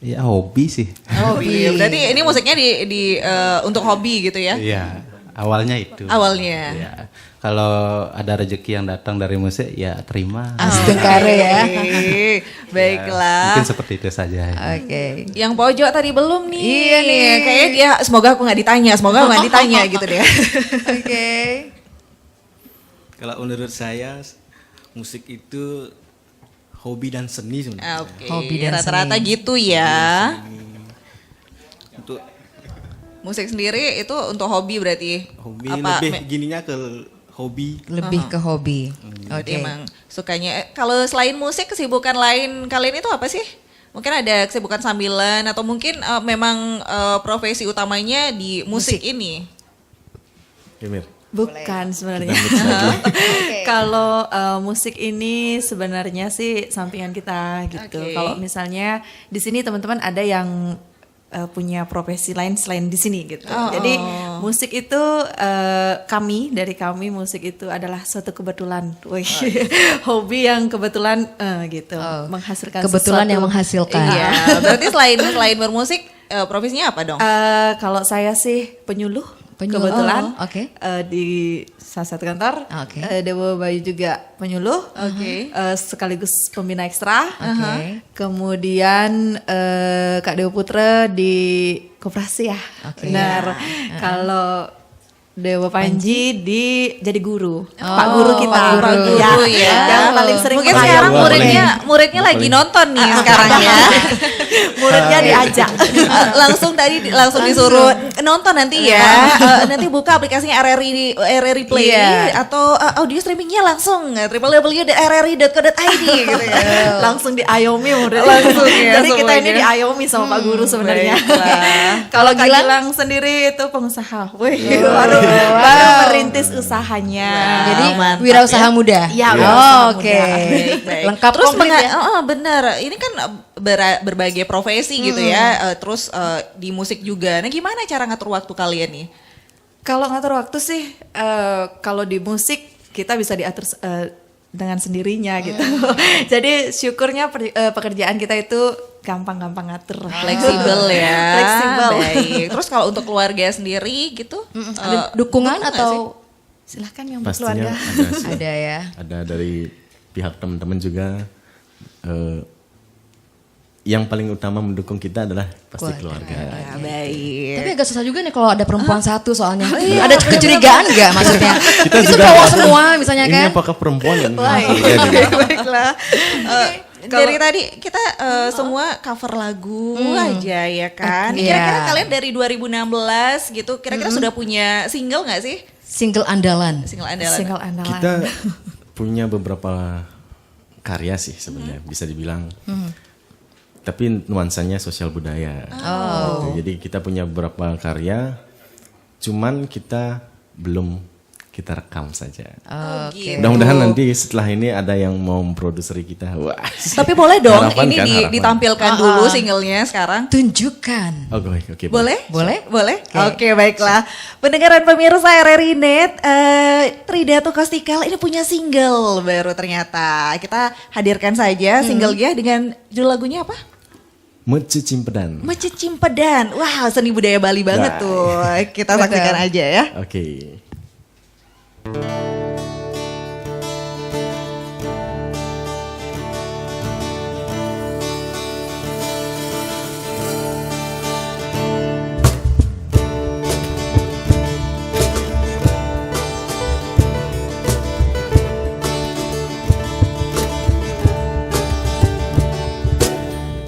S9: hobi sih.
S1: Hobi. Berarti ini musiknya untuk hobi gitu ya?
S9: Iya. awalnya itu.
S1: Awalnya.
S9: Ya. Kalau ada rezeki yang datang dari musik ya terima.
S19: Astengkare ya.
S1: Baiklah.
S9: Mungkin seperti itu saja.
S19: Oke.
S1: Yang pojok tadi belum nih.
S19: Iya nih.
S1: Kayaknya dia semoga aku nggak ditanya gitu deh.
S19: Oke.
S18: Kalau menurut saya musik itu hobi dan seni sebenarnya.
S1: Oke.
S19: Hobi dan
S1: Rata-rata
S19: seni.
S1: gitu ya.
S18: Untuk
S1: Musik sendiri itu untuk hobi berarti.
S18: hobi lebih gininya ke hobi.
S19: Lebih ke hobi.
S1: Berarti emang sukanya. Kalau selain musik, kesibukan lain kalian itu apa sih? Mungkin ada kesibukan sambilan atau mungkin memang profesi utamanya di musik ini.
S7: Emir.
S8: Bukan sebenarnya. Kalau musik ini sebenarnya sih sampingan kita gitu.
S1: Oke.
S8: Kalau misalnya di sini teman-teman ada yang punya profesi lain selain di sini gitu. Jadi musik itu dari kami musik itu adalah suatu kebetulan. Hobi yang kebetulan gitu menghasilkan
S19: Kebetulan
S8: sesuatu.
S19: yang menghasilkan.
S1: Iya. Berarti selain bermusik, profesinya apa dong?
S8: Kalau saya sih penyuluh.
S19: Penyuluh.
S8: Kebetulan
S19: Oke.
S8: di salah satu kantor
S19: Oke.
S8: Dewa Bayu juga penyuluh, sekaligus pembina ekstra.
S19: Oke.
S8: Kemudian Kak Dewa Putra di koperasi ya.
S19: Oke.
S8: Benar. Kalau Dewa Panji jadi guru. Pak Guru kita.
S1: Pak Guru ya.
S8: Yang paling sering
S1: Mungkin
S8: merayap.
S1: sekarang muridnya lagi nonton nih sekarang ya.
S8: Muridnya diajak.
S1: langsung disuruh nonton nanti ya. Nanti buka aplikasinya RRI Play atau audio streamingnya langsung www.rri.co.id gitu ya.
S8: Langsung diayomi muridnya.
S1: Langsung ya,
S8: Jadi kita ini
S1: semuanya.
S8: diayomi sama Pak Guru sebenarnya.
S1: Kalau
S8: Kak Gilang sendiri itu pengusaha. Wih, baru merintis usahanya.
S19: Jadi
S1: mantap
S19: wirausaha muda.
S8: Iya,
S19: Oh,
S8: wirausaha
S19: oke.
S1: Baik.
S19: Lengkap
S1: Terus
S19: komplit ya.
S1: bener, ini kan berbagai profesi gitu ya. Terus di musik juga. Nah, gimana cara ngatur waktu kalian nih?
S8: Kalau ngatur waktu sih, kalau di musik kita bisa diatur dengan sendirinya gitu. Jadi syukurnya pekerjaan kita itu gampang-gampang ngatur.
S1: Fleksibel ya.
S8: Fleksibel.
S1: Baik. Terus kalau untuk keluarga sendiri gitu,
S19: Ada dukungan atau
S8: silahkan yang
S7: Pastinya
S8: berkeluarga.
S7: ada sih.
S19: ada ya?
S7: Ada dari pihak teman-teman juga. Yang paling utama mendukung kita adalah pasti keluarga.
S1: Ya, baik.
S19: Tapi agak susah juga nih kalau ada perempuan satu soalnya. Ada kecurigaan nggak maksudnya?
S7: Kita
S19: Itu
S7: juga
S19: cowok
S7: nggak tahu,
S19: semua misalnya
S7: ini
S19: kan?
S7: apakah perempuan ini?
S1: Baiklah. Dari tadi kita semua cover lagu aja ya kan.
S19: Iya.
S1: Kira-kira kalian dari 2016 gitu, kira-kira sudah punya single nggak sih?
S19: Single andalan.
S1: Single andalan.
S8: Single andalan.
S7: Kita punya beberapa karya sih sebenarnya bisa dibilang. Tapi nuansanya sosial budaya. Gitu. Jadi kita punya beberapa karya, cuman kita belum kita rekam saja.
S1: Gitu.
S7: Mudah-mudahan nanti setelah ini ada yang mau memproduksi kita. Wah.
S1: Tapi boleh dong
S7: Harapan
S1: ini
S7: kan, harapan.
S1: ditampilkan dulu singlenya sekarang.
S19: Tunjukkan.
S7: Oke.
S1: Boleh?
S19: Boleh?
S1: Oke, baiklah. Pendengaran pemirsa RRI Net, Tridatu Costical ini punya single baru ternyata. Kita hadirkan saja singlenya dengan judul lagunya apa?
S7: Mece Cimpedan.
S1: Mece Cimpedan. Wah, seni budaya Bali banget tuh. Kita saksikan aja ya.
S7: Oke.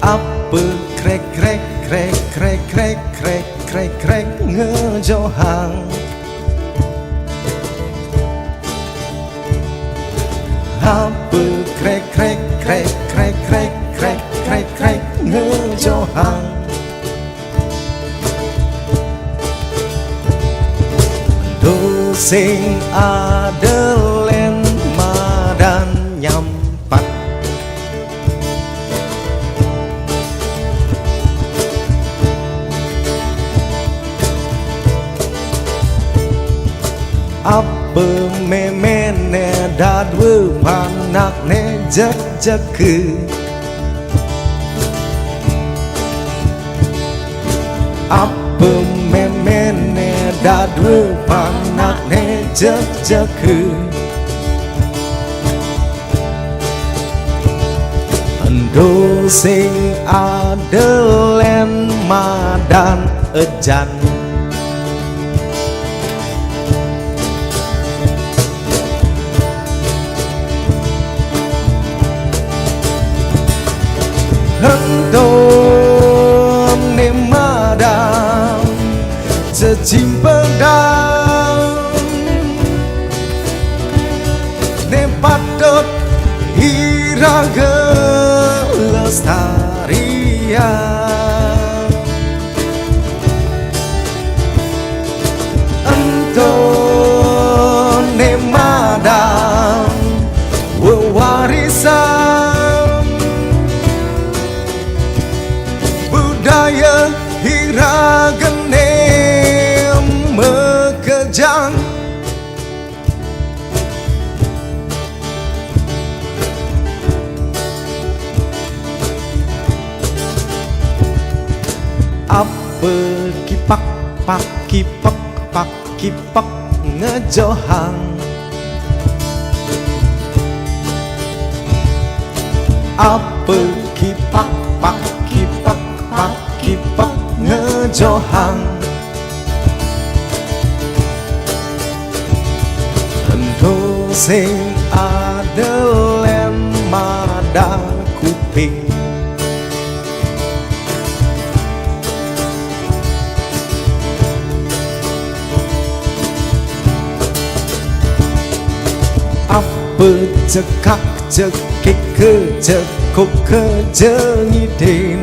S7: Apa krek krek krek krek krek krek krek krek ngejohang. Apa krek krek krek krek krek krek krek krek ngejohang. Dosing adelen madan nyampat. Apa memene dadwe panak ne jek-jeke. Apa memene
S11: ada dua panak nejek-jeke Endo sing adelen madan ejan Endo ne madan cecimpedang ne patut iraga lestarian Ento ne madan wewarisan budaya hiragene mekejang apa kipak pak kipak pak kipak ngejohang apa kipak pak kipak pak kipak ngejohang Ento sing adelen mada kuping apa cekak cekik kejekuk kejengidin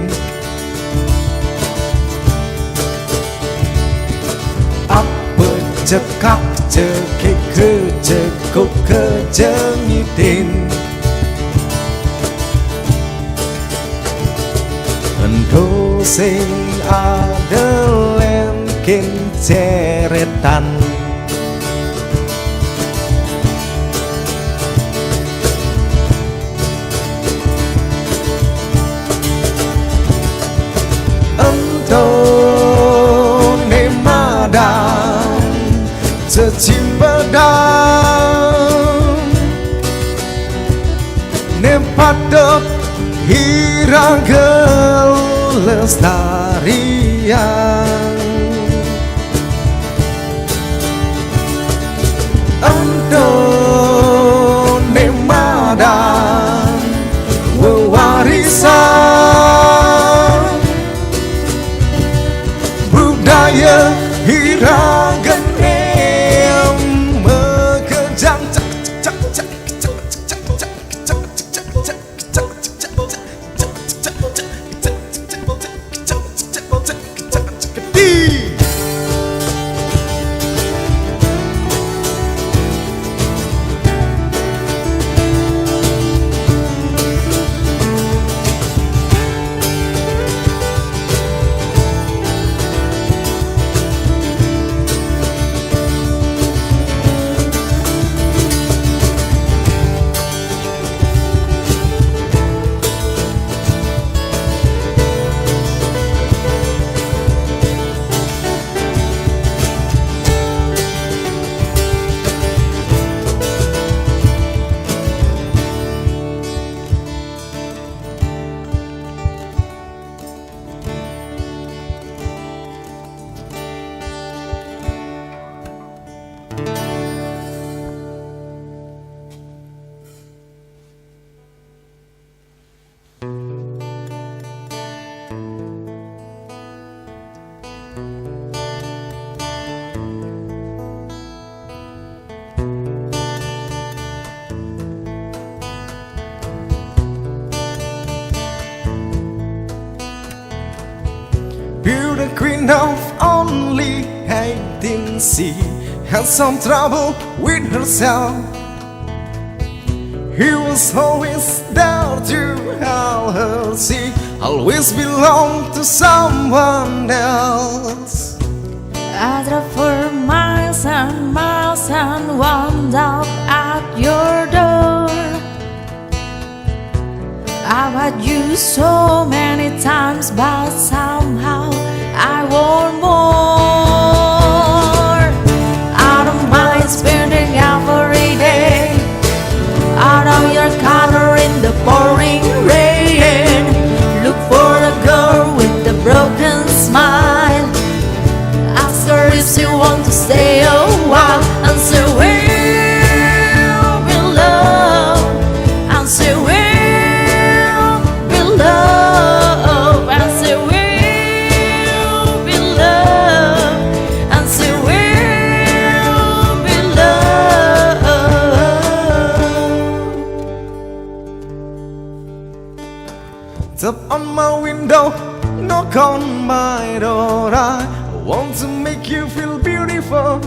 S11: apa cekak cekik kejekuk kejengidin Endo sing adelen kin ceretan ne madan cecimpedang ne patut hiragel lestarian Ento ne madan wewarisan budaya hiragene mekejang Beauty queen of only 18C had some trouble with herself. He was always there to help her see, always belonged to someone else.
S2: I drove for miles and miles and wound up at your door. I've had you so many times, but somehow I want more.
S3: smile. Ask her if she want to stay a while, and say we'll be love, and say we'll be love, and say we'll be love, and say we'll be love.
S11: Tap on my window, knock on my door. I want to make you feel beautiful.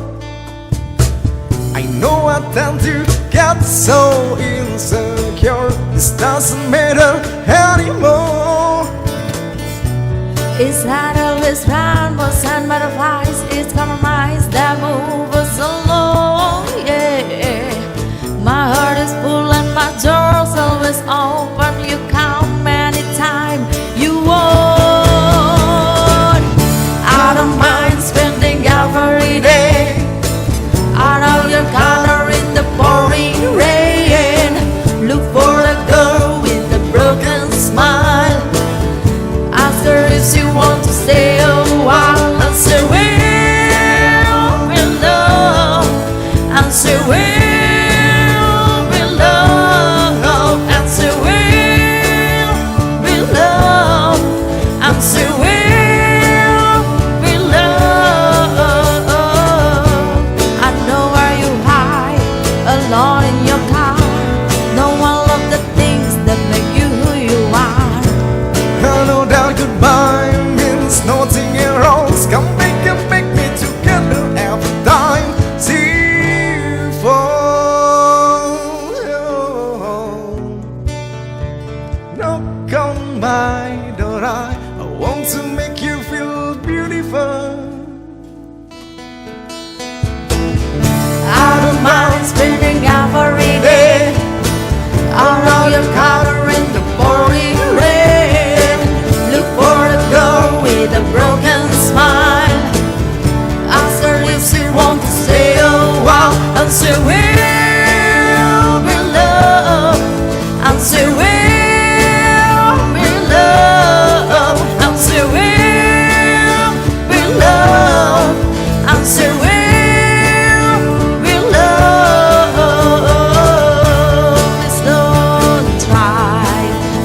S11: I know I tend to get so insecure. This doesn't matter anymore.
S3: It's not always rainbows and butterflies. It's compromise that move us along. Yeah, my heart is full and my door's always open. You come anytime you want. I don't mind spending every day. I know you're color in the pouring rain. Look for a girl with a broken smile. Ask her if she wants to stay a while, and say we'll be love, and say we'll be love, and say we'll be love, and say we'll be love. I know where you hide, alone in your car. No one loves the things that make you who you are.
S11: I know that goodbye means nothing else. Come back and make me together every time. See fall. Knock on my door. I want to make you feel beautiful.
S3: I don't mind spending every day. I know you're color in the pouring rain. Look for a girl with a broken smile. Ask her if she wants to stay a while, and say we'll be love, and say we'll be love, and say we'll be love, and say we'll be love. Please don't try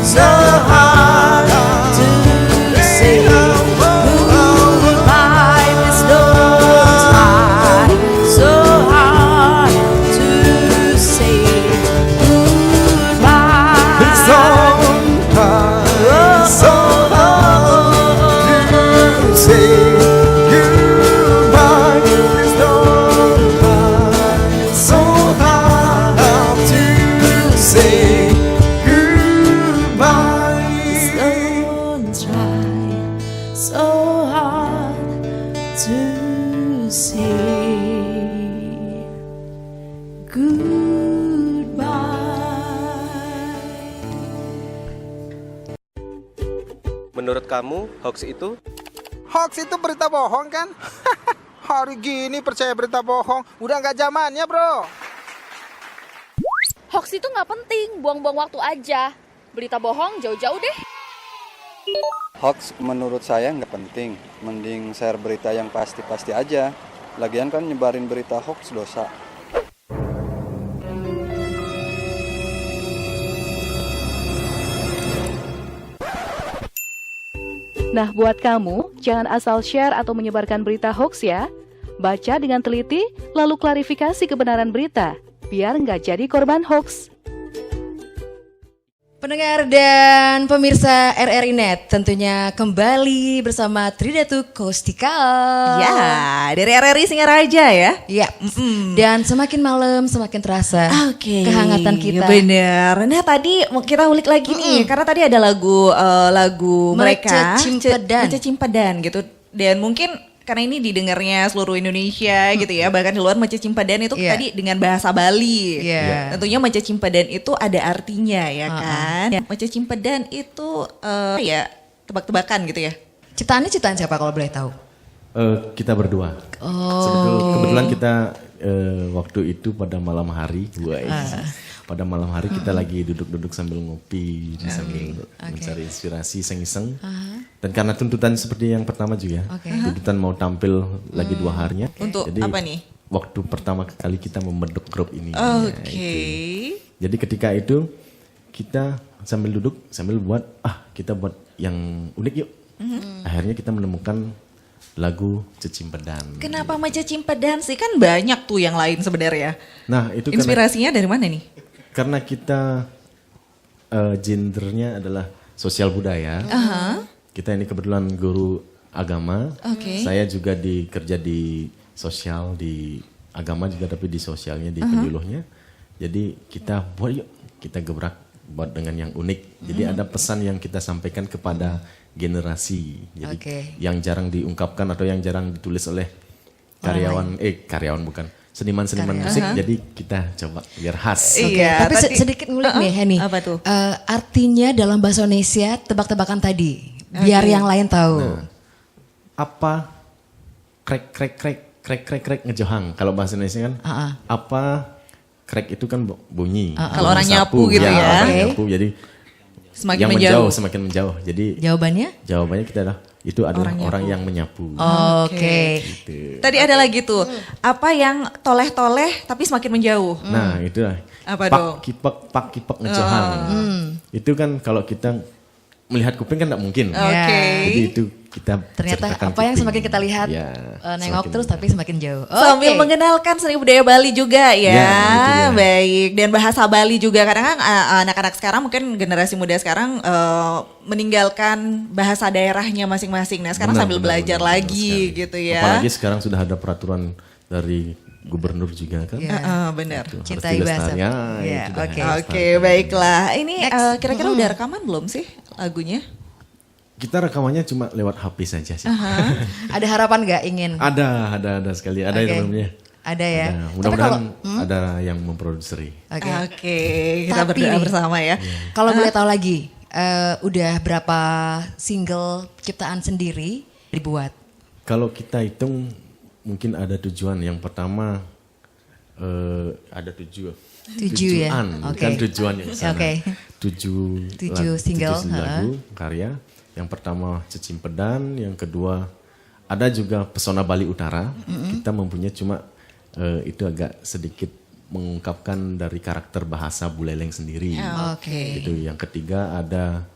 S3: so hard to say goodbye. Please don't try so hard to say goodbye.
S11: Please don't try so hard to say goodbye. Please don't try so hard to say goodbye.
S3: Don't try so hard to say goodbye.
S4: Menurut kamu, hoax itu?
S20: Hoax itu berita bohong kan? Hari gini percaya berita bohong, udah nggak zamannya bro.
S21: Hoax itu nggak penting, buang-buang waktu aja. Berita bohong jauh-jauh deh.
S22: Hoax menurut saya nggak penting, mending share berita yang pasti-pasti aja. Lagian kan nyebarin berita hoax dosa.
S23: Nah, buat kamu, jangan asal share atau menyebarkan berita hoax ya. Baca dengan teliti, lalu klarifikasi kebenaran berita, biar nggak jadi korban hoax.
S19: Pendengar dan pemirsa RRI Net, tentunya kembali bersama Tridatu Coastikal.
S1: Ya, dari RRI Singaraja ya.
S19: Ya, dan semakin malam semakin terasa kehangatan kita.
S1: Bener. Nah tadi kita ulik lagi nih, karena tadi ada lagu mereka, Mece Cimpedan gitu. Dan mungkin karena ini didengarnya seluruh Indonesia gitu ya, bahkan di luar Mece Cimpedan itu tadi dengan bahasa Bali. Tentunya Mece Cimpedan itu ada artinya ya kan. Mece Cimpedan itu ya tebak-tebakan gitu ya.
S19: Ciptaannya ciptaan siapa kalau boleh tahu?
S7: Kita berdua. Kebetulan kita waktu itu pada malam hari. pada malam hari kita lagi duduk-duduk sambil ngopi, sambil mencari inspirasi, iseng-iseng. Dan karena tuntutan seperti yang pertama juga, tuntutan mau tampil lagi 2 harinya.
S1: Untuk
S7: jadi,
S1: apa nih?
S7: Waktu pertama kali kita membentuk grup ini.
S1: Oke.
S7: Jadi ketika itu kita sambil duduk, sambil buat, kita buat yang unik yuk. Akhirnya kita menemukan lagu Cicimpedan.
S1: Kenapa sama Cicimpedan sih? Kan banyak tuh yang lain sebenarnya.
S7: Nah, itu
S1: inspirasinya dari mana nih?
S7: Karena kita gendernya adalah sosial budaya. Kita ini kebetulan guru agama. Saya juga kerja di sosial, di agama juga, tapi di sosialnya, di penyuluhnya. Jadi kita buat yuk, kita gebrak buat dengan yang unik. Jadi ada pesan yang kita sampaikan kepada generasi. Jadi yang jarang diungkapkan atau yang jarang ditulis oleh karyawan bukan. Seniman-seniman musik, jadi kita coba biar khas.
S19: Tapi sedikit ngulik nih Henny.
S1: Apa tuh?
S19: Artinya dalam bahasa Indonesia tebak-tebakan tadi, biar yang lain tahu.
S7: Nah, apa krek ngejohang? Kalau bahasa Indonesia kan, apa krek itu kan bunyi.
S1: Kalau orang nyapu gitu ya.
S7: Orang nyapu, jadi
S1: semakin
S7: yang
S1: menjauh.
S7: Semakin menjauh. Jadi
S19: jawabannya
S7: kita adalah itu adalah orang yang menyapu.
S1: Gitu. Tadi ada lagi tuh, apa yang toleh-toleh tapi semakin menjauh.
S7: Nah, itulah.
S1: Apa
S7: pak kipek ngejohang. Itu kan kalau kita melihat kuping kan tidak mungkin. Jadi itu kita
S19: ternyata apa yang semakin kita lihat nengok terus tapi semakin jauh.
S1: Sambil mengenalkan seni budaya Bali juga ya. Baik, dan bahasa Bali juga. Kadang-kadang anak-anak sekarang mungkin generasi muda sekarang meninggalkan bahasa daerahnya masing-masing. Nah, sekarang sambil belajar lagi gitu ya.
S7: Apalagi sekarang sudah ada peraturan dari gubernur juga kan.
S1: Benar.
S19: Cintai bahasa.
S1: Oke, baiklah. Ini kira-kira udah rekaman belum sih lagunya?
S7: Kita rekamannya cuma lewat HP saja sih.
S19: Ada harapan nggak ingin?
S7: Ada sekali. Ada yang namanya.
S19: Ada ya.
S7: Mudah-mudahan ada yang memproduksi.
S19: Oke.
S1: Kita berdoa bersama ya.
S19: Kalau boleh tahu lagi, udah berapa single ciptaan sendiri dibuat?
S7: Kalau kita hitung mungkin ada tujuan. Yang pertama ada tujuan, bukan tujuan yang sana. 7 single lagu karya. Yang pertama Cicimpedan, yang kedua ada juga Pesona Bali Utara. Kita mempunyai cuma itu agak sedikit mengungkapkan dari karakter bahasa Buleleng sendiri. Gitu. Yang ketiga ada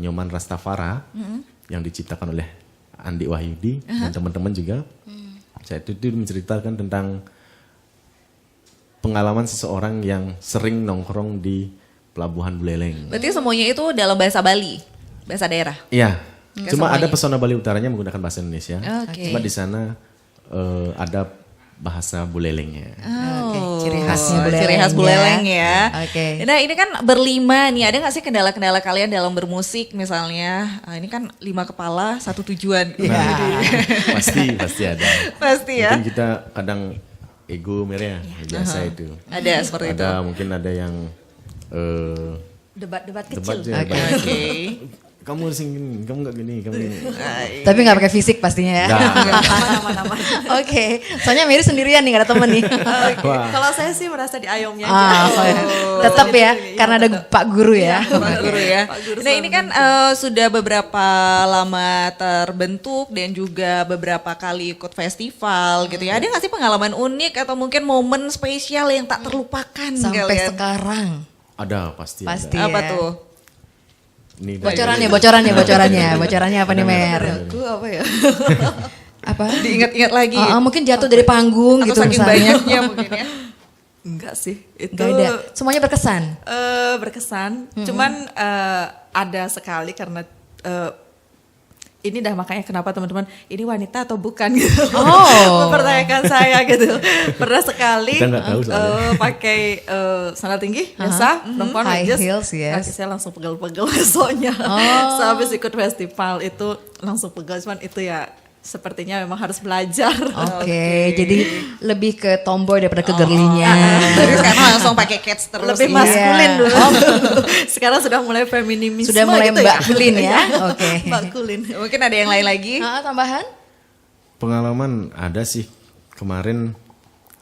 S7: Nyoman Rastafara yang diciptakan oleh Andi Wahyudi dan teman-teman juga. Saya itu menceritakan tentang pengalaman seseorang yang sering nongkrong di Pelabuhan Buleleng.
S1: Berarti semuanya itu dalam bahasa Bali, bahasa daerah?
S7: Iya. Cuma ada Pesona Bali Utaranya menggunakan bahasa Indonesia. Cuma di sana ada bahasa Bulelengnya.
S19: Ciri khasnya Buleleng.
S1: Ciri khas Buleleng ya.
S19: Nah
S1: ini kan berlima nih, ada gak sih kendala-kendala kalian dalam bermusik misalnya? Ini kan 5 kepala, 1 tujuan.
S7: Pasti ada.
S1: Pasti ya.
S7: Mungkin kita kadang ego mereka, biasa itu.
S1: Ada seperti itu.
S7: Ada mungkin ada yang
S19: debat-debat kecil.
S7: Kamu harus gini, kamu gak gini, kamu gini.
S19: Tapi gak pakai fisik pastinya ya. Aman. Oke, soalnya Mary sendirian nih, gak ada temen nih.
S8: Kalau saya sih merasa diayomnya
S19: tetap ya, karena ada Pak Guru ya.
S1: Pak Guru ya. Nah ini kan sudah beberapa lama terbentuk dan juga beberapa kali ikut festival gitu ya. Ada gak sih pengalaman unik atau mungkin momen spesial yang tak terlupakan
S19: sampai
S1: kalian?
S19: Sekarang?
S7: Ada pasti.
S1: Apa tuh?
S19: Bocorannya apa nih Mer?
S8: Aku apa ya?
S1: Apa? Diingat-ingat lagi.
S19: Mungkin jatuh dari panggung
S1: atau
S19: gitu
S1: saking
S19: misalnya.
S1: banyaknya mungkin ya.
S8: Enggak sih. Itu
S19: Gak ada. Semuanya berkesan.
S8: Berkesan. Cuman ada sekali karena ini dah makanya kenapa teman-teman ini wanita atau bukan gitu. Mempertanyakan saya gitu. Pernah sekali pakai sandal tinggi biasa, perempuan
S19: high heels ya.
S8: Kaki saya langsung pegel-pegel besoknya. Sehabis ikut festival itu langsung pegel, cuman itu ya sepertinya memang harus belajar.
S19: Jadi lebih ke tomboy daripada ke girly-nya.
S1: Jadi sekarang langsung pakai cats terus.
S8: Lebih maskulin dulu. Sekarang sudah mulai feminisme.
S19: Sudah mulai
S8: gitu
S19: Mbak Kulin ya.
S8: Mbak Kulin.
S1: Mungkin ada yang lain lagi?
S19: Tambahan?
S7: Pengalaman ada sih. Kemarin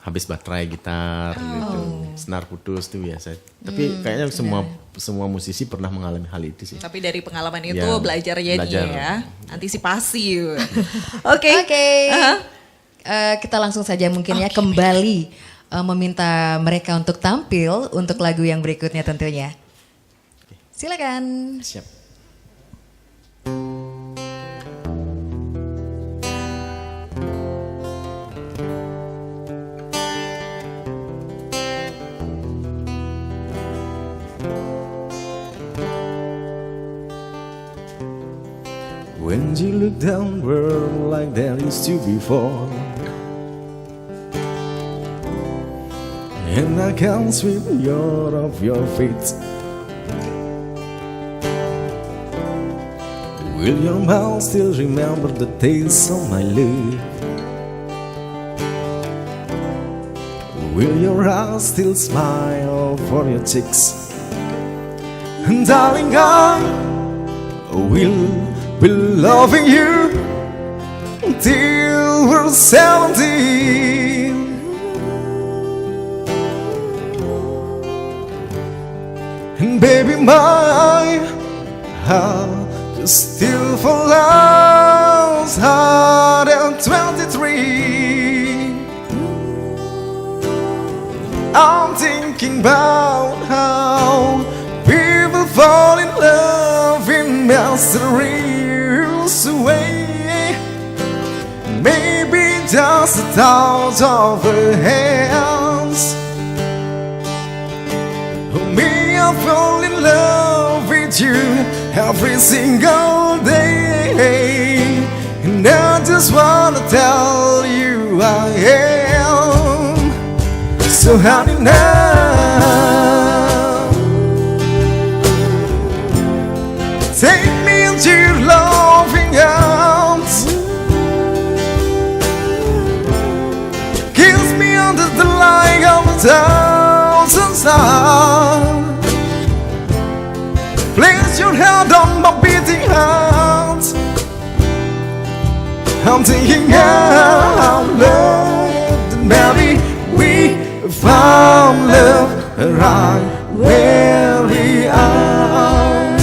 S7: habis baterai gitar gitu, senar putus itu biasa. Tapi kayaknya semua musisi pernah mengalami hal itu sih.
S1: Tapi dari pengalaman itu
S7: Ya,
S1: belajar ya
S7: belajar.
S1: nih ya, antisipasi.
S19: Oke. Kita langsung saja mungkin ya kembali meminta mereka untuk tampil untuk lagu yang berikutnya tentunya. Silakan.
S7: Siap.
S11: When you look downward like there used to before, and I can't sweep your off your feet, will your mouth still remember the taste of my love? Will your eyes still smile for your cheeks? And darling, I will be loving you till we're 17. And baby, my heart is still for love's heart at 23. I'm thinking about how people fall in love in mysterious way. Maybe just a touch of her hands. Me, I fall in love with you every single day, and I just wanna tell you I am. So honey, now take me into your loving arms, kiss me under the light of a thousand stars. Place your hand on my beating heart. I'm thinking out loud that maybe we found love right where we are.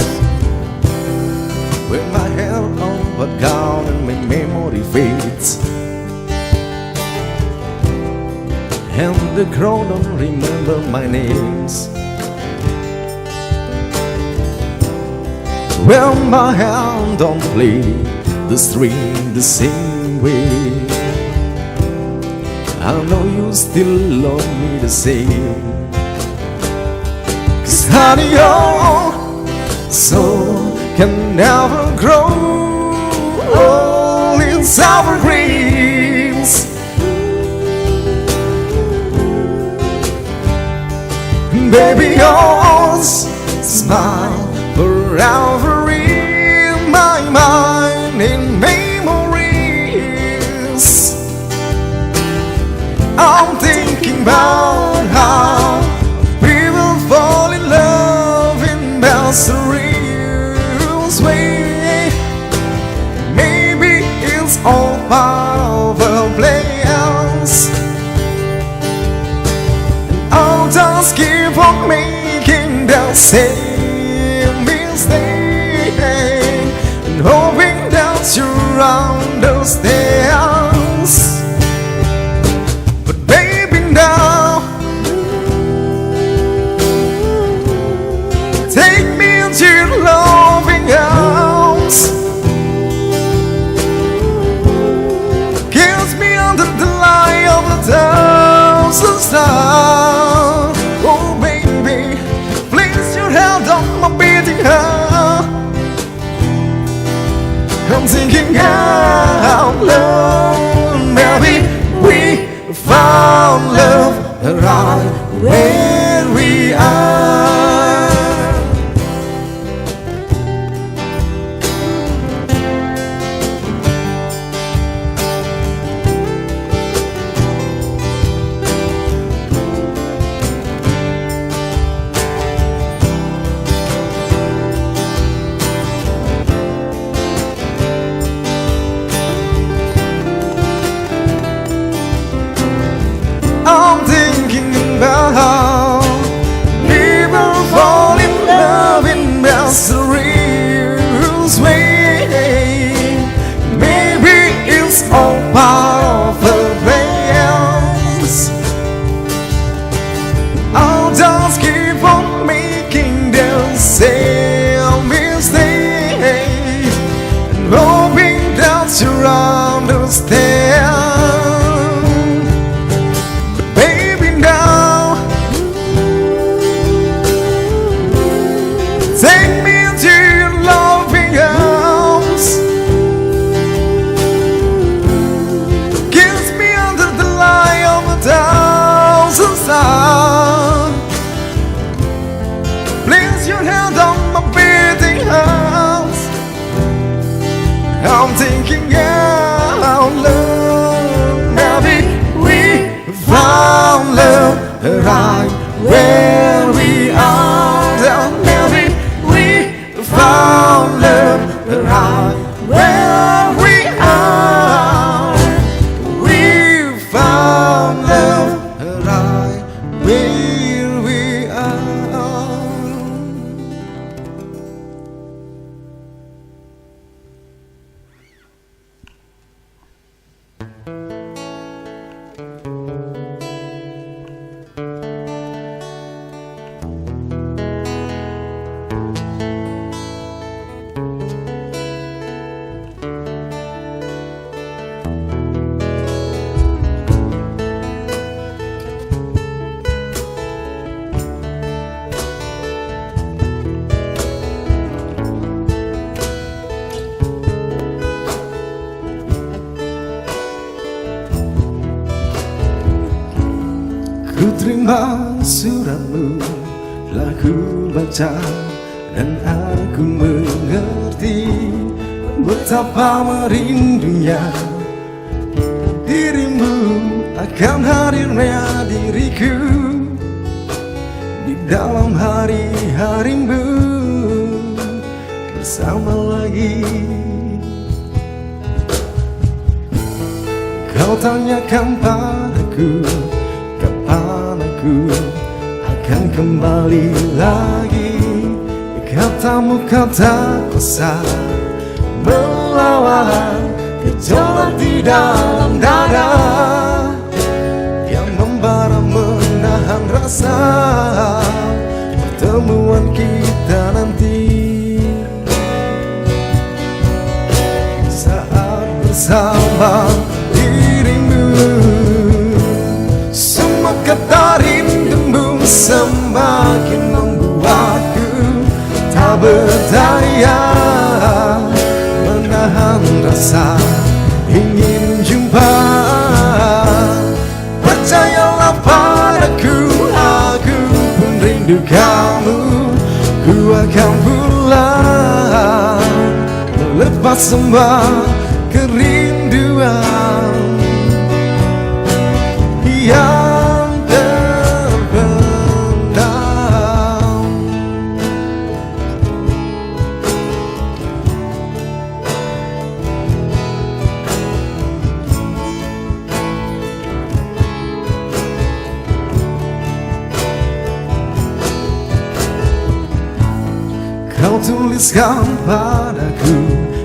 S11: When my hair all but gone and my memory fades, and the crowd don't remember my names. Well, my hand don't play the string the same way. I know you still love me the same. 'Cause honey, your soul can never grow old in sour greens. Baby, yours smile forever in my mind, in memories. I'm thinking about how people fall in love in mysterious way. Maybe it's all part of a plans, and I'll just keep on making the same mistake, and hoping that you understand. But baby, now take me into your loving arms, kiss me under the light of a thousand stars. Oh baby, place your hand on my beating heart. I'm thinking out loud, maybe we found love right where we are. understand. Baby, now take me into your loving arms. Kiss me under the light of a thousand stars. Place your hand on my beating heart. I'm thinking out loud. Maybe we found love right where we are. Maybe we found love right where we are. We found love right where we are. Ku terima suratmu, telah ku baca dan aku mengerti betapa merindunya dirimu akan hadirnya diriku di dalam hari-harimu bersama lagi. Kau tanyakan padaku kapan aku akan kembali lagi. Katamu kata kuasa melawan gejolak di dalam dada yang membara menahan rasa pertemuan kita nanti. Saat bersama dirimu, semua kata rindumu semakin membuatku tak berdaya menahan rasa ingin jumpa. Percayalah padaku, aku pun rindu kamu. Ku akan pulang melepas semua kerinduan yang terpendam. Kau tuliskan padaku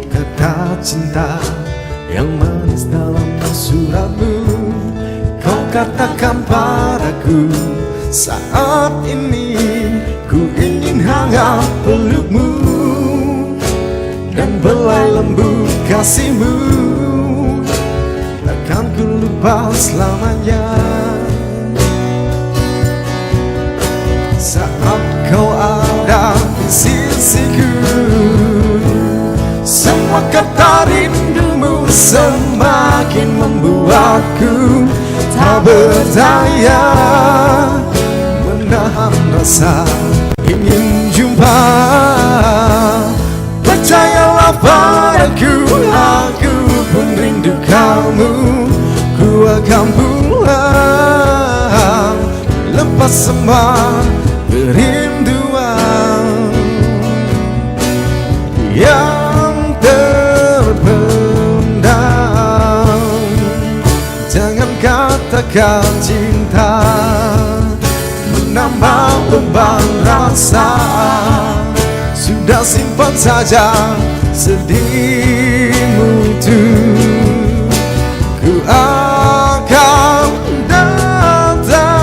S11: kata cinta yang manis dalam suratmu. Kau katakan padaku saat ini ku ingin hangat pelukmu dan belai lembut kasihmu takkan ku lupa selamanya. Saat kau ada di sisiku, semua kata rindumu semakin membuatku tak berdaya menahan rasa ingin jumpa. Percayalah padaku, aku pun rindu kamu. Ku akan pulang lepas semua kerinduan yang terpendam. Jangan katakan cinta menambah beban rasa. Sudah simpan saja sedihmu itu. Ku akan datang.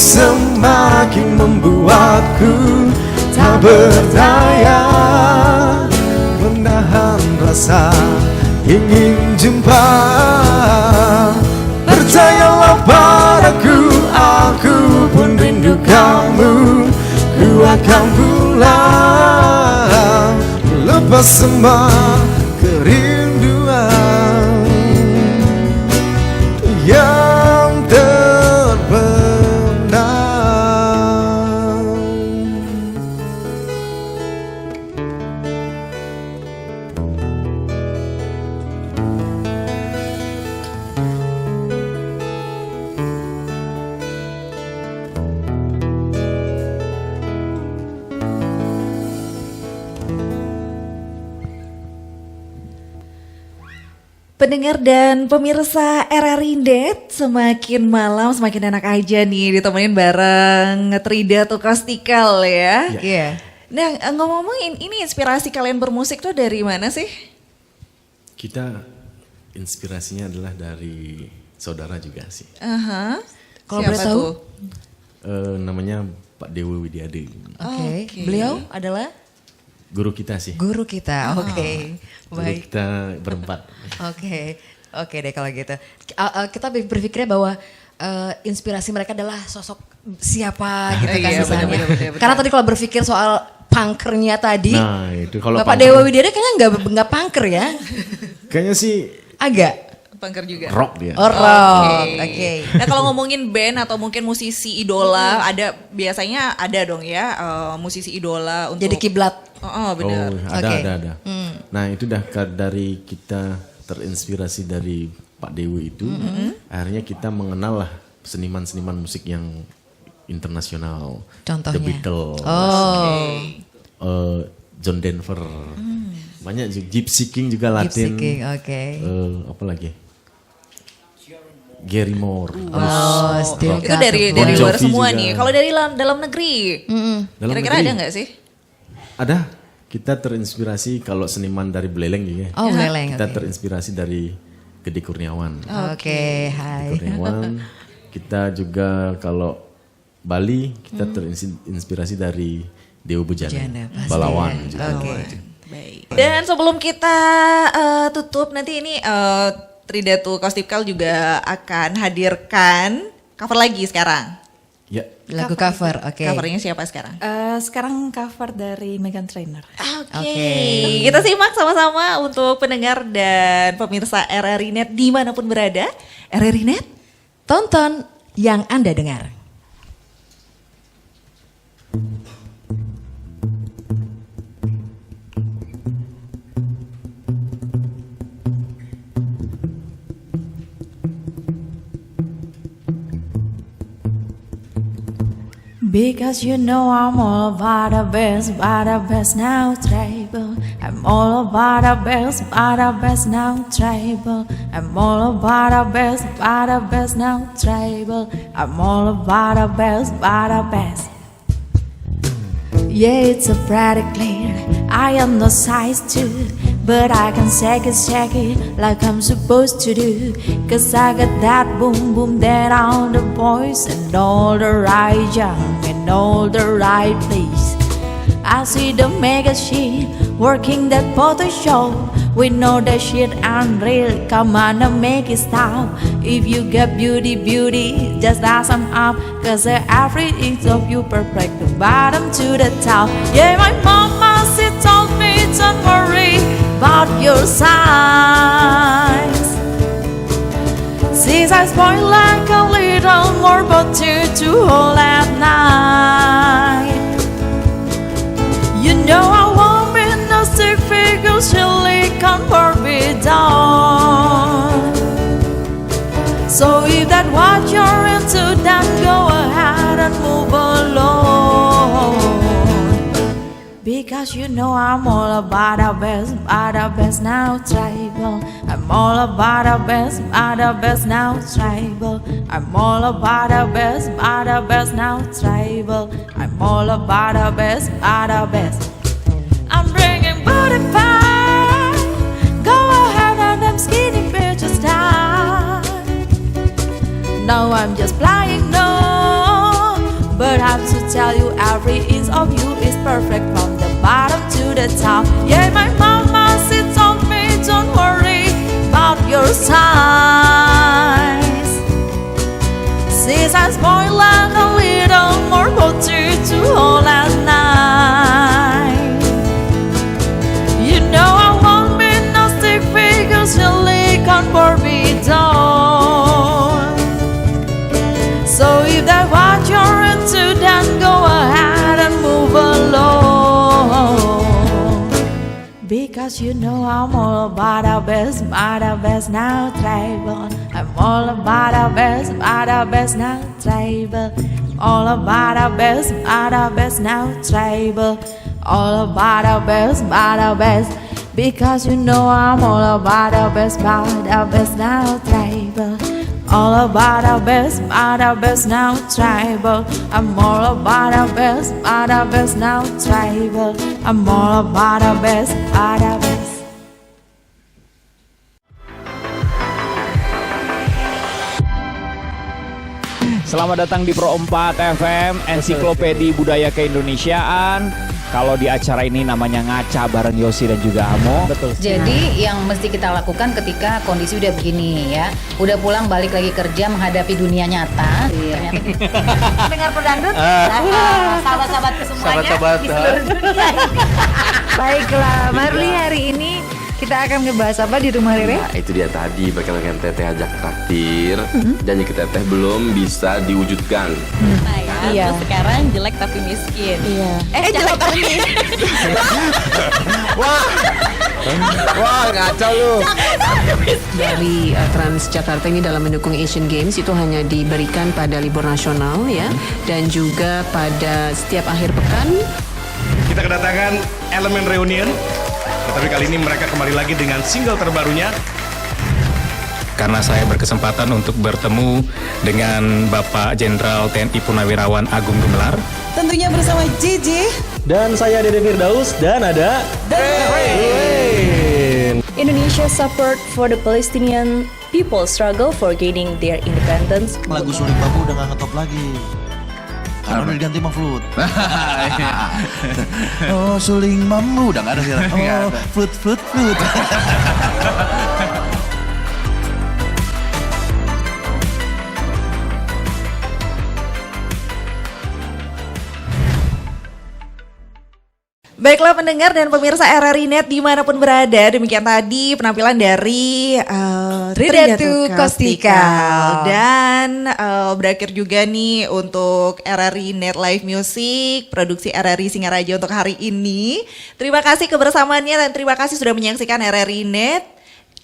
S11: semakin membuatku tak berdaya menahan rasa ingin jumpa. Percayalah padaku, aku pun rindu kamu. Ku akan pulang lepas semua kerinduan yang terbenam.
S1: Pendengar dan pemirsa RRI Net, semakin malam semakin enak aja nih ditemenin bareng Trida Acousticals ya.
S19: Iya.
S1: Nah, ngomong-ngomong ini inspirasi kalian bermusik tuh dari mana sih?
S7: Kita inspirasinya adalah dari saudara juga sih.
S19: Kalau boleh tahu?
S7: Namanya Pak Dewi Widiade.
S19: Oke. Beliau adalah?
S7: Guru kita sih.
S19: Guru kita, oke.
S7: Guru
S19: Baik.
S7: kita berempat.
S19: Oke deh kalau gitu. Kita berpikirnya bahwa inspirasi mereka adalah sosok siapa gitu kan misalnya.
S1: Bener.
S19: Karena tadi kalau berpikir soal punkernya tadi,
S7: Nah itu kalau
S19: Bapak Dewa Widiade kayaknya nggak punker ya?
S7: Kayaknya sih
S19: agak.
S1: Punker juga.
S7: Rock dia.
S19: Oh, rock. Oke.
S1: Nah kalau ngomongin band atau mungkin musisi idola, biasanya ada dong ya musisi idola untuk
S19: jadi kiblat.
S1: Benar.
S7: Ada. Nah itu dah dari kita terinspirasi dari Pak Dewi itu, akhirnya kita mengenal lah seniman-seniman musik yang internasional.
S19: Contohnya?
S7: The Beatles, John Denver, banyak juga. Gypsy King juga Latin.
S19: Gypsy King, oke.
S7: Apa lagi? Gary Moore.
S19: Still
S1: itu dari luar semua
S7: juga.
S1: nih. Kalau dari dalam negeri, kira-kira ada nggak sih?
S7: Ada. Kita terinspirasi kalau seniman dari Beleleng juga.
S19: Oh, Beleleng.
S7: Kita terinspirasi dari Gede Kurniawan.
S19: Oke, hai.
S7: Gede Kurniawan. Kita juga kalau Bali kita terinspirasi dari Dewa Bujana. Balawan juga.
S1: Baik. Dan sebelum kita tutup nanti ini Trida Acousticals juga akan hadirkan cover lagi sekarang.
S7: Ya.
S19: Lagu cover, oke.
S1: Covernya siapa sekarang?
S8: Sekarang cover dari Meghan Trainor.
S1: Oke. Kita simak sama-sama untuk pendengar dan pemirsa RRI Net dimanapun berada. RRI Net,
S19: tonton yang Anda dengar.
S2: Because you know I'm all about the best now, tribal. I'm all about the best now, tribal. I'm all about the best now, tribal. I'm all about the best. Yeah, it's a pretty clear. I am no size 2, but I can shake it like I'm supposed to do. Cause I got that boom boom that all the boys and all the right young and all the right place. I see the mega shit working that Photoshop. We know that shit unreal. Come on and make it stop. If you get beauty, just ask them up. Cause everything's of you perfect, the bottom to the top. Yeah, my mama, she told me don't worry about your size. Since I spoil like a little more butter to hold at night. You know I won't be no stick figure, silicone Barbie doll. So if that's what you're into, then go ahead and move along. Because you know I'm all about the best now, tribal. I'm all about the best now, tribal. I'm all about the best now, tribal. I'm all about the best. I'm bringing booty pie. Go ahead and them skinny bitches down. No, I'm just flying, no. perfect from the bottom to the top. Yeah, my mama she told me, don't worry about your size. Since I spoil like a little more butter to hold at night. You know I won't be no stick figure silicone Barbie doll. So if that's what you're into, then go ahead and move along. Because you know I'm all about our best now, travel. I'm all about our best now, travel. All about our best now, travel. All about our best. Because you know I'm all about our best now, travel. All about our best now, tribal. I'm all about our best now, tribal. I'm all about our best.
S5: Selamat datang di Pro 4 FM, Ensiklopedi Budaya Keindonesiaan. Kalau di acara ini namanya Ngaca bareng Yosi dan juga Amo.
S13: Betul. Jadi yang mesti kita lakukan ketika kondisi udah begini ya, udah pulang balik lagi kerja menghadapi dunia nyata. Iya.
S3: Dengar pedangdut, sahabat-sahabatku semuanya
S14: Sahabat-sahabat.
S3: di seluruh dunia. Baiklah, Marli, hari ini kita akan ngebahas apa di rumah Rere?
S14: Nah, itu dia tadi bakalan Teteh ajak traktir. Janji ke Teteh belum bisa diwujudkan.
S3: Iya.
S21: Terus sekarang jelek tapi miskin.
S3: Iya.
S21: Jelek tapi miskin.
S14: Wah, ngaco lu.
S15: Dari Transjakarta ini dalam mendukung Asian Games itu hanya diberikan pada libur nasional ya, dan juga pada setiap akhir pekan.
S16: Kita kedatangan elemen reunion. Tetapi kali ini mereka kembali lagi dengan single terbarunya. Karena saya berkesempatan untuk bertemu dengan Bapak Jenderal TNI Purnawirawan Agung Gumelar.
S2: Tentunya bersama Gigi.
S6: Dan saya Dede Firdaus dan ada
S17: Indonesia support for the Palestinian people struggle for gaining their independence.
S12: Lagu Suling Bambu udah gak ngetop lagi. Karena udah diganti sama Flut. Oh, Suling Bambu udah gak ada sekarang. Oh, Flut.
S1: Baiklah pendengar dan pemirsa RRI Net dimanapun berada, demikian tadi penampilan dari
S19: Tridatu Kostikal.
S1: Dan berakhir juga nih untuk RRI Net Live Music, produksi RRI Singaraja untuk hari ini. Terima kasih kebersamaannya dan terima kasih sudah menyaksikan RRI Net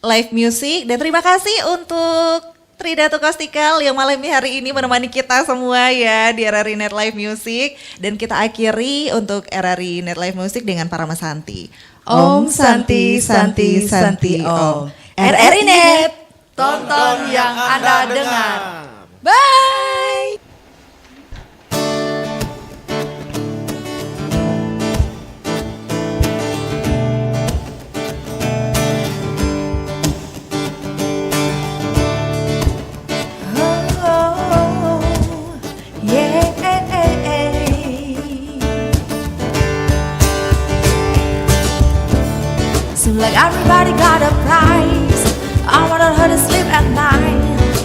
S1: Live Music. Dan terima kasih untuk Tridatu Kostikal yang malam hari ini menemani kita semua ya di RRI Net Live Music. Dan kita akhiri untuk RRI Net Live Music dengan Parama Santi.
S8: Om Santi Santi Santi Om. RRI Net, tonton yang Anda dengar. Bye.
S2: Seems like everybody got a price. I wanted her to sleep at night.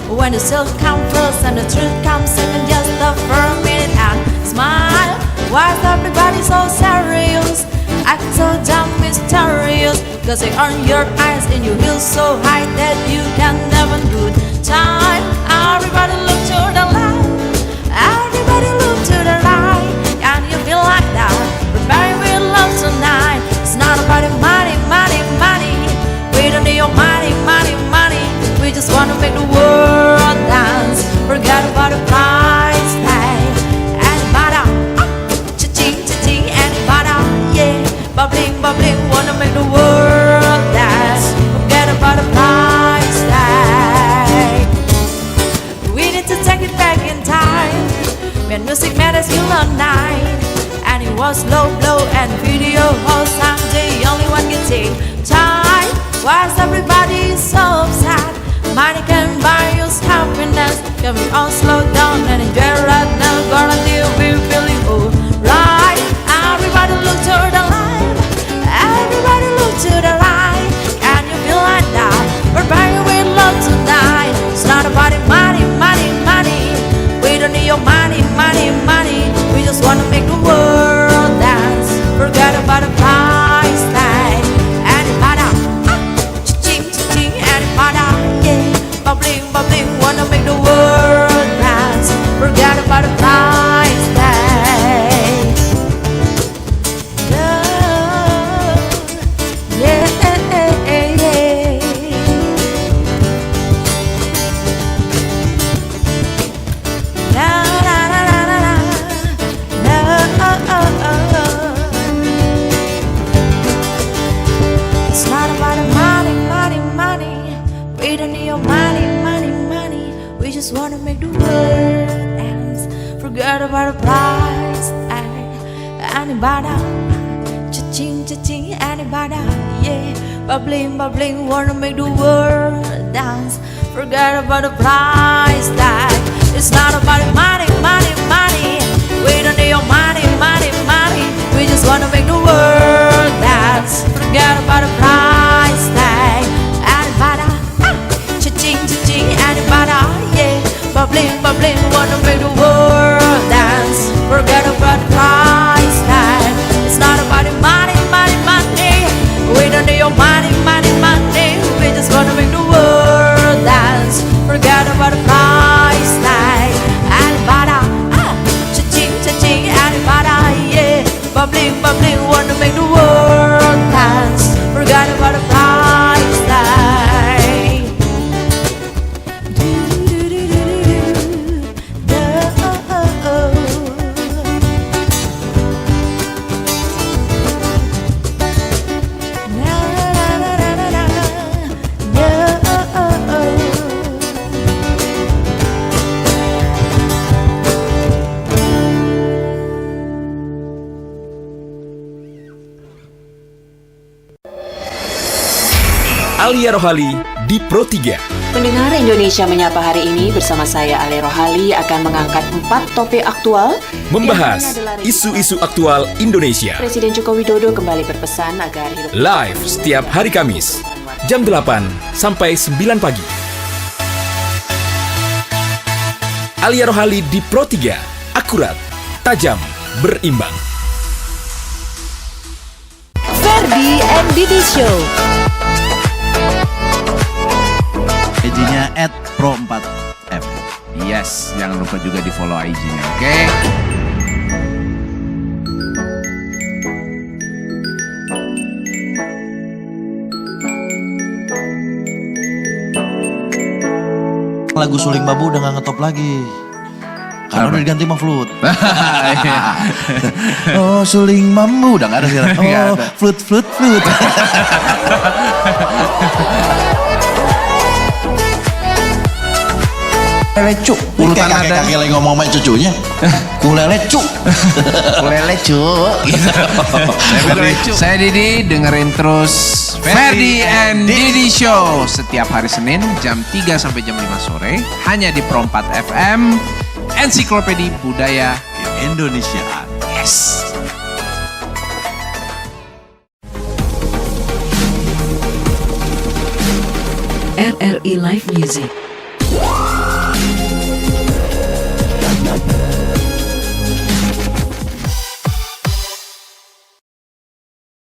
S2: When the silk comes first and the truth comes second, just for a minute and smile. Why is everybody so serious? Acting so damn mysterious. Cause they earn your eyes and you feel so high that you can never good time. Everybody look to the left. Everybody look to the right. And you feel like that. Everybody will love tonight. It's not about the money. We don't need your money. We just wanna make the world dance. Forget about the price tag. Anybody, cha-ching, anybody, yeah. Bubbling, wanna make the world dance. Forget about the price tag. We need to take it back in time. When music matters, you all night. And it was low blow and video host. I'm the only one getting tired. Why is everybody so upset? Money can buy you happiness. Can we all slow down and enjoy right now? Gonna deal with feeling alright. Everybody just wanna make the world dance. Forget about the price tag. Anybody, cha-ching, cha-ching, anybody, yeah. Bubbling, bubbling, wanna make the world dance. Forget about the price tag. It's not about money, money, money. We don't need your money, money, money. We just wanna make the world dance. Forget about the price tag. Anybody, cha-ching, cha-ching, anybody, yeah. Bubbling, bubbling, wanna make the world dance. Forget about the price tag. It's not about the money, money, money. We don't need your money, money, money. We just wanna make the world dance. Forget about the price tag. Anybody, cha-ching, cha-ching, anybody, yeah. Bubbling, bubbling, wanna make the world dance. Forget about the price tag.
S9: Alia Rohali di Pro 3.
S10: Pendengar Indonesia Menyapa hari ini bersama saya Alia Rohali akan mengangkat 4 topik aktual.
S9: Membahas isu-isu aktual Indonesia.
S10: Presiden Joko Widodo kembali berpesan agar hidup
S9: Live setiap hari Kamis, jam 8 sampai 9 pagi. Alia Rohali di Pro 3. Akurat, tajam, berimbang.
S23: Ferdi and Didi Show.
S12: IG-nya @pro4f. Yes, jangan lupa juga di follow IG-nya, oke? Lagu Suling Bambu udah gak ngetop lagi. Karena udah diganti sama flute. Oh, Suling Bambu udah gak ada sekarang. Oh, flute. Lelecu, urutan ada kakek lagi ngomong sama cucunya. Kulelecu. Kulelecu.
S18: Saya Didi, dengerin terus Ferdi and Didi Show setiap hari Senin jam 3 sampai jam 5 sore hanya di Pro 4 FM, Ensiklopedia Budaya
S12: Indonesia.
S18: Yes.
S23: RRI Live Music.